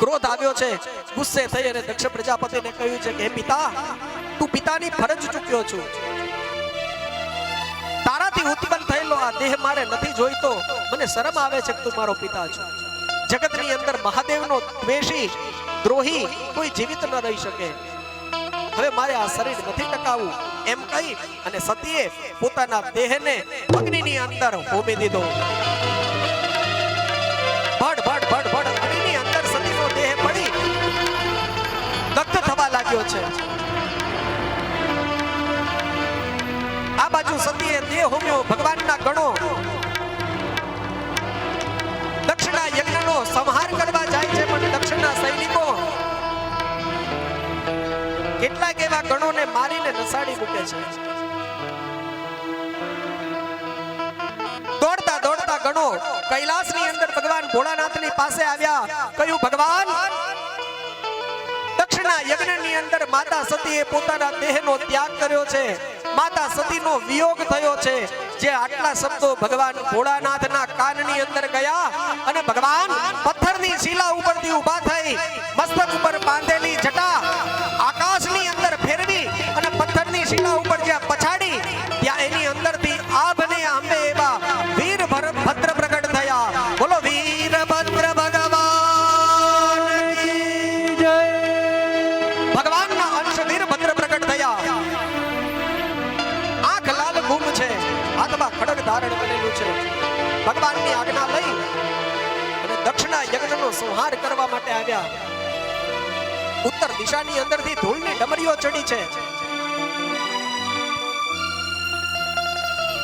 A: ક્રોધ આવ્યો છે, ગુસ્સે થઈ અને દક્ષ પ્રજાપતિને કહ્યું છે કે હે પિતા, તું પિતાની ફરજ ચૂક્યો છું. તારાથી ઉત્પન્ન થયેલો આ દેહ મારે નથી જોઈતો. મને શરમ આવે છે કે તું મારો પિતા છો. જગતની અંદર મહાદેવનો દ્વેષી, દ્રોહી કોઈ જીવિત ન રહી શકે. હવે મારે આ શરીર નથી ટકાવવું એમ કહી અને સતીએ પોતાના દેહને અગ્નિની અંદર હોમી દીધો. ભડ ભડ ભડ ભડ અગ્નિની અંદર સતીનો દેહ પડી દગ્ધ થવા લાગ્યો છે. આ બાજુ સતીએ દેહ હોમ્યો. ભગવાનના ગણો દક્ષના યજ્ઞનો સંહાર કરવા જાય છે, પણ દક્ષના સૈનિકો કેટલાક એવા ગણોને મારીને નસાડી મૂકે છે. દોડતા દોડતા ગણો કૈલાસની અંદર ભગવાન ભોળાનાથની પાસે આવ્યા. કહ્યું, ભગવાન, દક્ષના યજ્ઞની અંદર માતા સતીએ પોતાના દેહનો ત્યાગ કર્યો છે. માતા સતીનો વિયોગ થયો છે. જે આટલા શબ્દો ભગવાન ભોળાનાથના કાનની અંદર ગયા અને ભગવાન પથ્થરની શિલા ઉપરથી ઊભા થઈ મસ્તક ઉપર બાંધેલી જટા આકાશની અંદર ફેરવી અને પથ્થરની શિલા ઉપર જ્યાં પછાડી ત્યાં એની અંદરથી આભને આંબે એવા વીરભદ્ર પ્રગટ થયા. બોલો વીરભદ્ર ભગવાન કી જય. ભગવાનના અંશ વીરભદ્ર પ્રગટ થયા. આંખ લાલ ગુમ છે, હાથમાં ખડગ ધારણ કરેલું છે. ભગવાનની આજ્ઞા લઈ અને દક્ષિણા યજ્ઞનો સંહાર કરવા માટે આવ્યા. ઉત્તર દિશાની અંદરથી ધૂળની ડમરીઓ ચડી છે.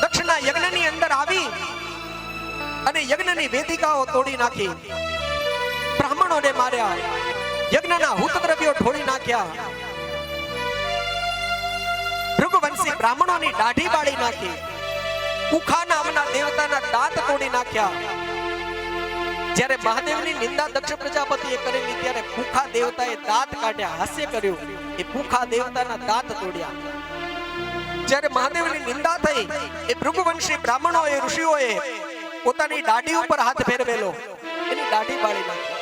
A: દક્ષિણા યજ્ઞની અંદર આવી અને યજ્ઞની વેદિકાઓ તોડી નાખી, બ્રાહ્મણોને માર્યા, યજ્ઞના હુત દ્રવ્યો ઢોળી નાખ્યા, ભૃગવંશી બ્રાહ્મણોની દાઢી બાળી નાખી, કુખા નામના દેવતાના દાંત તોડી નાખ્યા. જ્યારે મહાદેવની નિંદા દક્ષ પ્રજાપતિએ કરેલી ત્યારે કુખા દેવતાએ દાંત કાઢ્યા, હાસ્ય કર્યું. એ કુખા દેવતાના દાંત તોડ્યા. જ્યારે મહાદેવની નિંદા થઈ એ ભૃગવંશી બ્રાહ્મણોએ ઋષિઓએ પોતાની દાઢી ઉપર હાથ ફેરવેલો, એની દાઢી બાળી નાખી.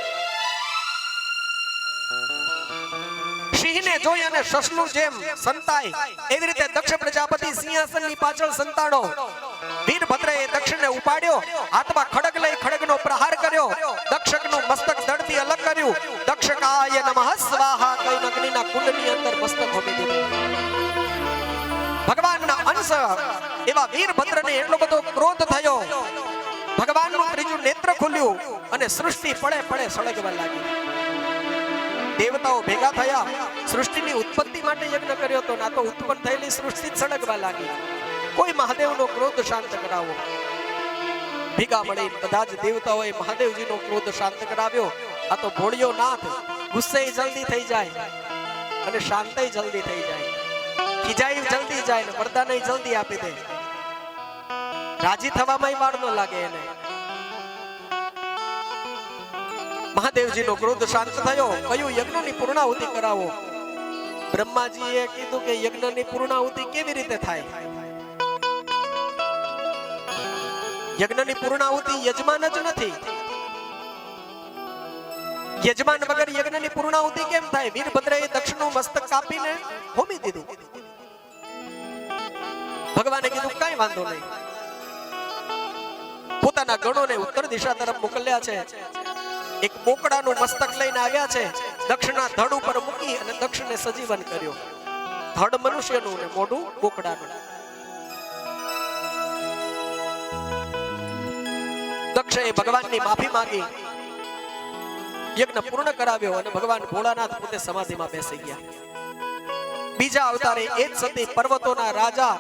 A: સિંહને જોઈ અને સસલું જેમ સંતાય એવી રીતે દક્ષ પ્રજાપતિ સિંહાસનની પાછળ સંતાડો. વીરભદ્રએ દક્ષને ઉપાડ્યો, હાથમાં ખડગ લઈ ખડગનો પ્રહાર કર્યો, દક્ષકનું મસ્તક ધડથી અલગ કર્યું. દક્ષકાય નમઃ સ્વાહા કઈ અગ્નિના કુંડની અંદર મસ્તક હોમી દીધું. ભગવાનના અંશ એવા વીરભદ્રને એટલો બધો ક્રોધ થયો, ભગવાનનું ત્રીજું નેત્ર ખુલ્યું અને સૃષ્ટિ પડે પડે સળગવા લાગી. દેવતાઓ ભેગા થયા, સૃષ્ટિની ઉત્પત્તિ માટે યજ્ઞ કર્યો તો ના તો ઉત્પન્ન થયેલી સૃષ્ટિ જ સળગવા લાગી. કોઈ મહાદેવનો ક્રોધ શાંત કરાવો. ભેગા મળી બધા જ દેવતાઓએ મહાદેવજીનો ક્રોધ શાંત કરાવ્યો. આ તો ભોળિયો નાથ ગુસ્સે જલ્દી થઈ જાય અને શાંતય જલ્દી થઈ જાય, ખીજાઈ જલ્દી જાય ને વરદાન જલ્દી આપી દે. રાજી થવામાં વાર ન લાગે એને. મહાદેવજીનો ક્રોધ શાંત થયો. કયું યજ્ઞની પૂર્ણાહુતિ કરાવો. બ્રહ્માજીએ કીધું કે યજ્ઞની પૂર્ણાહુતિ કેવી રીતે થાય? યજ્ઞની પૂર્ણાહુતિ યજમાન જ નથી. યજમાન વગર યજ્ઞની પૂર્ણાહુતિ કેમ થાય? વીરભદ્રએ દક્ષનું મસ્તક કાપીને હોમી દીધું. ભગવાને કીધું કઈ વાંધો નહીં. પોતાના ગણોને ઉત્તર દિશા તરફ મોકલ્યા છે. એક બોકડાનું મસ્તક લઈને આવ્યા છે. દક્ષના ધડ ઉપર મૂકી અને દક્ષને સજીવન કર્યો. ધડ મનુષ્યનું ને મોઢું બોકડાનું. દક્ષએ ભગવાનની માફી માંગી, યજ્ઞ પૂર્ણ કરાવ્યો અને ભગવાન ભોળાનાથ પોતે સમાધિમાં બેસી ગયા. બીજા અવતારે એ જ સતી પર્વતોના રાજા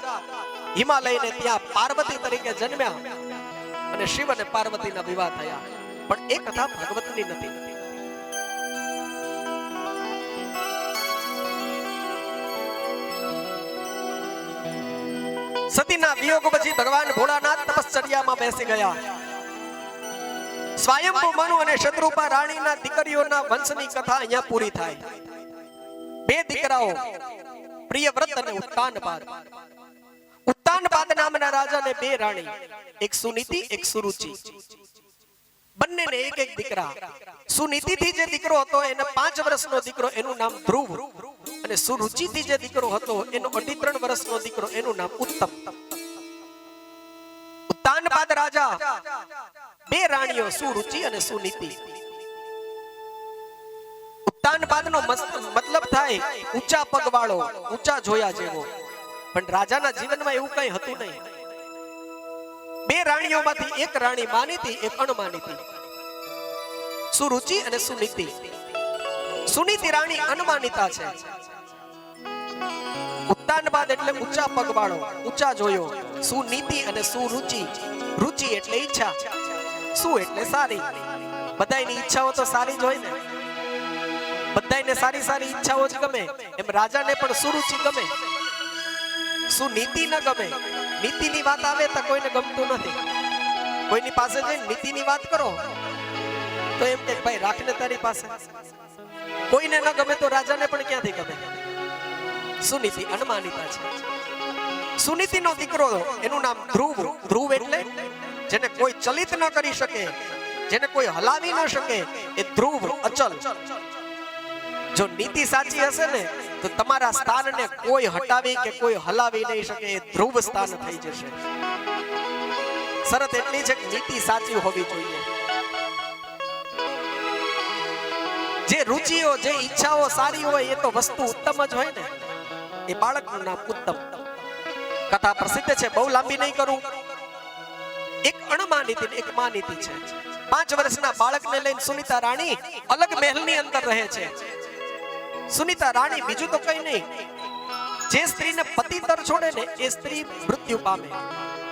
A: હિમાલયને ત્યાં પાર્વતી તરીકે જન્મ્યા અને શિવ અને પાર્વતીના વિવાહ થયા. પણ એ કથા ભાગવતની નથી. સતીના વિયોગ પછી ભગવાન ભોળાનાથ તપશ્ચર્યામાં બેસી ગયા. સ્વયંભુ મનુ અને શત્રુપા રાણીના દીકરીઓના વંશની કથા અહીંયા પૂરી થાય. બે દીકરાઓ પ્રિયવ્રત અને ઉત્તાનપાદ. ઉત્તાનપાદ નામના રાજાને બે રાણી, એક સુનીતિ એક સુરુચિ. બંનેને એક એક દીકરા. સુનીતિથી જે દીકરો હતો એને 5 વર્ષનો દીકરો, એનું નામ ધ્રુવ. અને સુરુચિથી જે દીકરો હતો એનો 3.5 વર્ષનો દીકરો, એનું નામ ઉત્તમ. ઉત્તાનપાદ રાજા બે રાણીઓ, સુરુચિ અને સુનીતિ. ઉત્તાનપાદનો મતલબ થાય ઊંચા પગવાળો, ઊંચા જોયા જેવો. પણ રાજાના જીવનમાં એવું કઈ હતું નહીં. બે રાણીઓમાંથી એક રાણી માનીતી, એક અણમાનીતી. સુરુચિ અને સુનીતિ. સુનીતિ રાણી અનમાનિતા છે. ઉત્તાનપાદ એટલે ઊંચા પગવાળો, ઊંચા જોયો. સુનીતિ અને સુરુચિ. રુચિ એટલે ઈચ્છા, સુ એટલે સારી. બધાયની ઈચ્છાઓ તો સારી જ હોય ને. બધાયને સારી સારી ઈચ્છાઓ જ ગમે. એમ રાજાને પણ સુરુચિ ગમે, સુનીતિ ન ગમે. નીતિની વાત આવે તો કોઈને ગમતું નથી. કોઈની પાસે જઈને નીતિની વાત કરો તો એમ કે ભાઈ રાખને તારી પાસે. કોઈને ન ગમે તો રાજાને પણ ક્યાંથી ગમે. સુનીતિ અનમાનિતા છે. સુનીતિનો દીકરો, એનું નામ ધ્રુવ. ધ્રુવ એટલે જેને કોઈ ચલિત ન કરી શકે, જેને કોઈ હલાવી ન શકે, એ ધ્રુવ, અચલ. જો નીતિ સાચી હશે ને તો તમારા સ્થાનને કોઈ હટાવી કે કોઈ હલાવી નહીં શકે, એ ધ્રુવ સ્થાન થઈ જશે. શરત એટલી છે કે નીતિ સાચી હોવી જોઈએ. જે રુચિઓ, જે ઈચ્છાઓ સારી હોય, એ તો વસ્તુ ઉત્તમ જ હોય ને. એ બાળકનું નામ ઉત્તમ. કથા પ્રસિદ્ધ છે, બહુ લાંબી નહીં કરું. એક અણમા નીતિ ને એક મા નીતિ છે. 5 વર્ષના બાળકને લઈને સુનીતા રાણી અલગ મહેલની અંદર રહે છે. સુનીતા રાણી બીજું તો કઈ નહીં, જે સ્ત્રીને પતિ તર છોડે ને એ સ્ત્રી મૃત્યુ પામે.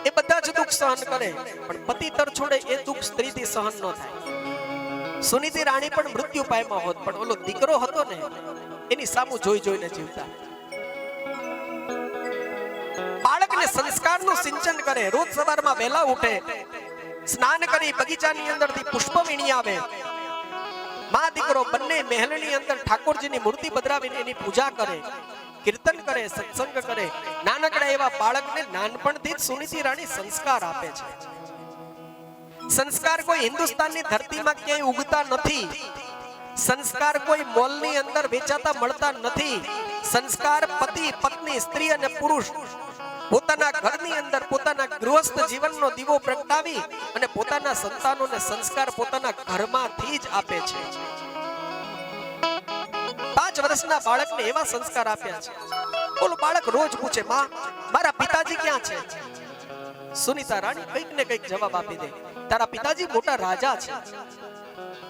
A: એ બધા જ દુઃખ સહન કરે, પણ પતિ તર છોડે એ દુઃખ સ્ત્રીથી સહન ન થાય. સુનીતિ રાણી પણ મૃત્યુ પામ્યા હોત, પણ ઓલો દીકરો હતો ને એની સામું જોઈ જોઈને જીવતા. બાળકને સંસ્કારનું સિંચન કરે. રોજ સવારમાં વહેલા ઉઠે, સ્નાન કરી બગીચાની અંદરથી પુષ્પ વીણી આવે. માં દીકરો બંને મહેલની અંદર ઠાકોરજીની મૂર્તિ પધરાવીને એની પૂજા કરે, કીર્તન કરે, સત્સંગ કરે. નાનકડા એવા બાળકને નાનપણથી જ સુનીતિ રાણી સંસ્કાર આપે છે. સંસ્કાર કોઈ હિન્દુસ્તાનની ધરતીમાં ક્યાંય ઉગતા નથી. સંસ્કાર કોઈ મોલની અંદર વેચાતા મળતા નથી. સંસ્કાર પતિ, પત્ની, સ્ત્રી અને પુરુષ પોતાના ઘરની અંદર પોતાના ગૃહસ્થ જીવનનો દીવો પ્રગટાવી અને પોતાના સંતાનોને સંસ્કાર પોતાના ઘરમાંથી જ આપે છે. 5 વર્ષના બાળકને એવા સંસ્કાર આપ્યા છે. બોલો, બાળક રોજ પૂછે, માં મારા પિતાજી ક્યાં છે? સુનીતા રાણી કંઈક ને કંઈક જવાબ આપી દે. તારા પિતાજી મોટા રાજા છે,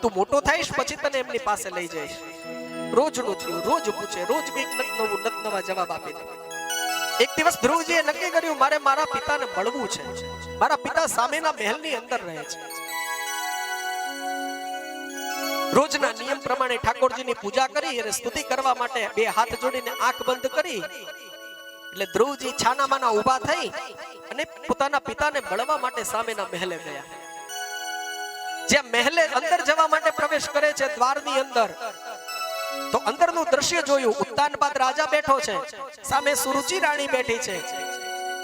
A: તું મોટો થઈશ પછી તને એમની પાસે લઈ જઈશ. રોજનું થયું, રોજ પૂછે, રોજ કંઈક નવા જવાબ આપી દે. એક દિવસ ધ્રુવજીએ નક્કી કર્યું, મારે મારા પિતાને મળવું છે. મારા પિતા સામેના મહેલની અંદર રહે છે. રોજના નિયમ પ્રમાણે ઠાકોરજીની પૂજા કરી અને સ્તુતિ કરવા માટે 2 હાથ જોડીને આંખ બંધ કરી એટલે ધ્રુવજી છાનામાના ઊભા થઈ અને પોતાના પિતાને મળવા માટે સામેના મહેલે ગયા. જ્યાં મહેલે અંદર જવા માટે પ્રવેશ કરે છે, દ્વારની અંદર, તો અંદરનું દ્રશ્ય જોયું. ઉત્તાનપાદ રાજા બેઠો છે, સામે સુરુચિ રાણી બેઠી છે.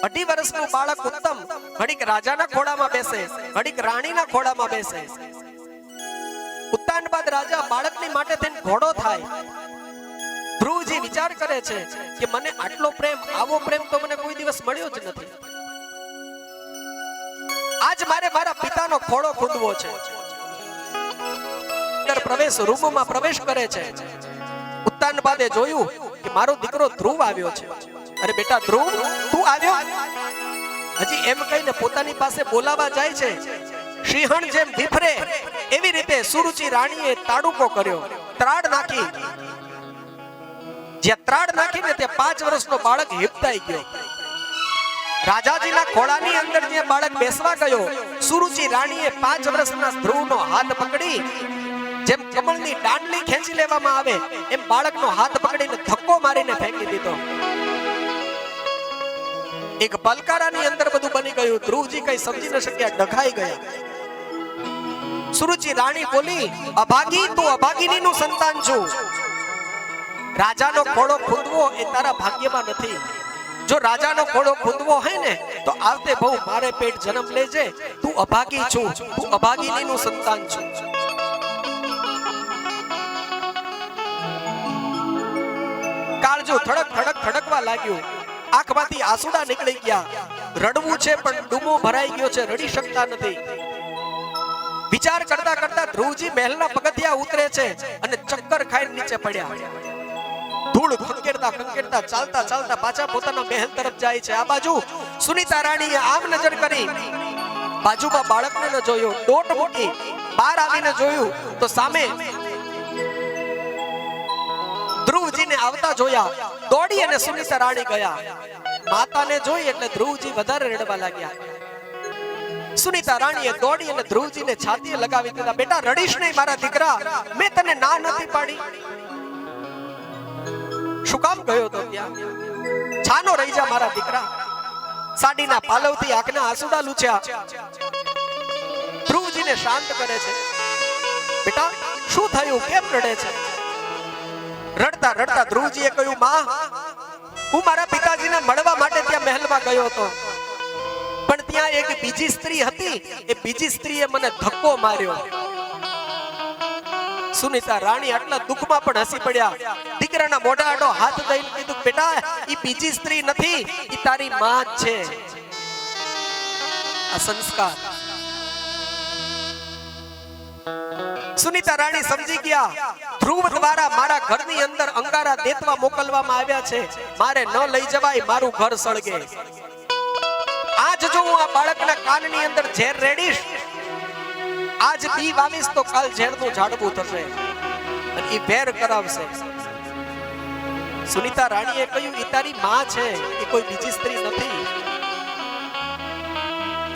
A: 2.5 વર્ષનું બાળક ઉત્તમ ઘડીક રાજાના ખોળામાં બેસે, ઘડીક રાણીના ખોળામાં બેસે. ઉત્તાનપાદ રાજા બાળકની માટે થઈને ઘોડો થાય. ધ્રુવજી વિચાર કરે છે કે મને આટલો પ્રેમ, આવો પ્રેમ તો મને કોઈ દિવસ મળ્યો જ નથી. આજ મારે મારા પિતાનો ખોળો ખૂંદવો છે. અંદર પ્રવેશ રૂમમાં પ્રવેશ કરે છે. ઉત્તાનપાદે જોયું કે મારો દીકરો ધ્રુવ આવ્યો છે. અરે બેટા ધ્રુવ, તું આવ્યો? હજી એમ કહીને પોતાની પાસે બોલાવા જાય છે. સિંહણ જેમ વિફરે એવી રીતે સુરુચિ રાણીએ તાડુકો કર્યો, ત્રાડ નાખી. જ્યાં ત્રાડ નાખીને ત્યાં 5 વર્ષનો બાળક હિપતાઈ ગયો. રાજાજીના ખોળાની અંદર જે બાળક બેસવા ગયો, સુરુચિ રાણીએ 5 વર્ષના ધ્રુવનો હાથ પકડી, જેમ કમળની દાંડલી ખેંચી લેવામાં આવે એમ બાળકનો હાથ પકડીને ધક્કો મારીને ફેંકી દીધો. એક પલકારાની અંદર બધું બની ગયું. ધ્રુવજી કઈ સમજી ન શક્યા, ડઘાઈ ગયા. સુરુચિ રાણી બોલી, અભાગી, તું અભાગીનીનું સંતાન છું. રાજાનો ખોળો ખૂંદવો એ તારા ભાગ્યમાં નથી. જો રાજાનો ખોળો ખૂંદવો હોય ને તો આવતે બહુ મારે પેટ જન્મ લેજે. તું અભાગી છું, તું અભાગીનીનું સંતાન છું. કાળજો ધડક ધડક ધડકવા લાગ્યું. આંખમાંથી આંસુડા નીકળી ગયા. રડવું છે પણ ડૂમો ભરાઈ ગયો છે, રડી શકતા નથી. વિચાર કરતા કરતા ધ્રુવજી મહેલના પગથિયા ઉતરે છે અને ચક્કર ખાઈને નીચે પડ્યા. ધૂળ ખંકેરતા ખંકેરતા ચાલતા ચાલતા પાછા પોતાના મહેલ તરફ જાય છે. આ બાજુ સુનીતા રાણીએ આમ નજર કરી, બાજુમાં બાળકને ન જોયો. દોટ મૂકી બહાર આવીને જોયું તો સામે ધ્રુવજીને આવતા જોયા. દોડી અને સુનીતા રાણી ગયા. માતાને જોઈ એટલે ધ્રુવજી વધારે રડવા લાગ્યા. સુનીતા રાણીએ દોડી અને ધ્રુવજીને છાતીએ લગાવી દીધા. બેટા રડીશ નહીં મારા દીકરા, મેં તને ના નથી પાડી. શું કામ ગયો તો ત્યાં? છાનો રહી જા મારા દીકરા. સાડીના પાલવથી આંખના આંસુડા લૂછ્યા. ધ્રુવજીને શાંત કરે છે. બેટા શું થયું, કેમ રડે છે? રડતા રડતા ધ્રુવજીએ કહ્યું, માં હું મારા પિતાજીને મળવા માટે ત્યાં મહેલમાં ગયો હતો, પણ ત્યાં એક બીજી સ્ત્રી હતી. એ બીજી સ્ત્રીએ મને ધક્કો માર્યો. સુનીતા રાણી આટલા દુઃખમાં પણ હસી પડ્યા. દીકરાના મોઢા આડો હાથ દઈને કીધું, બેટા ઈ બીજી સ્ત્રી નથી, ઈ તારી માં જ છે. આ સંસ્કાર. સુનીતા રાણી સમજી ગયા, ધ્રુવ દ્વારા મારા ઘરની અંદર અંગારા દેતવા મોકલવામાં આવ્યા છે, મારે ન લઈ જવાય, મારું ઘર સળગે. આજ જો હું આ બાળકના કાનની અંદર ઝેર રેડીશ, આજ બી વાવીશ તો કાલ ઝેરનું ઝાડવું થશે અને ઈ વેર કરાવશે. સુનીતા રાણીએ કહ્યું, ઈ તારી માં છે, એ કોઈ બીજી સ્ત્રી નથી.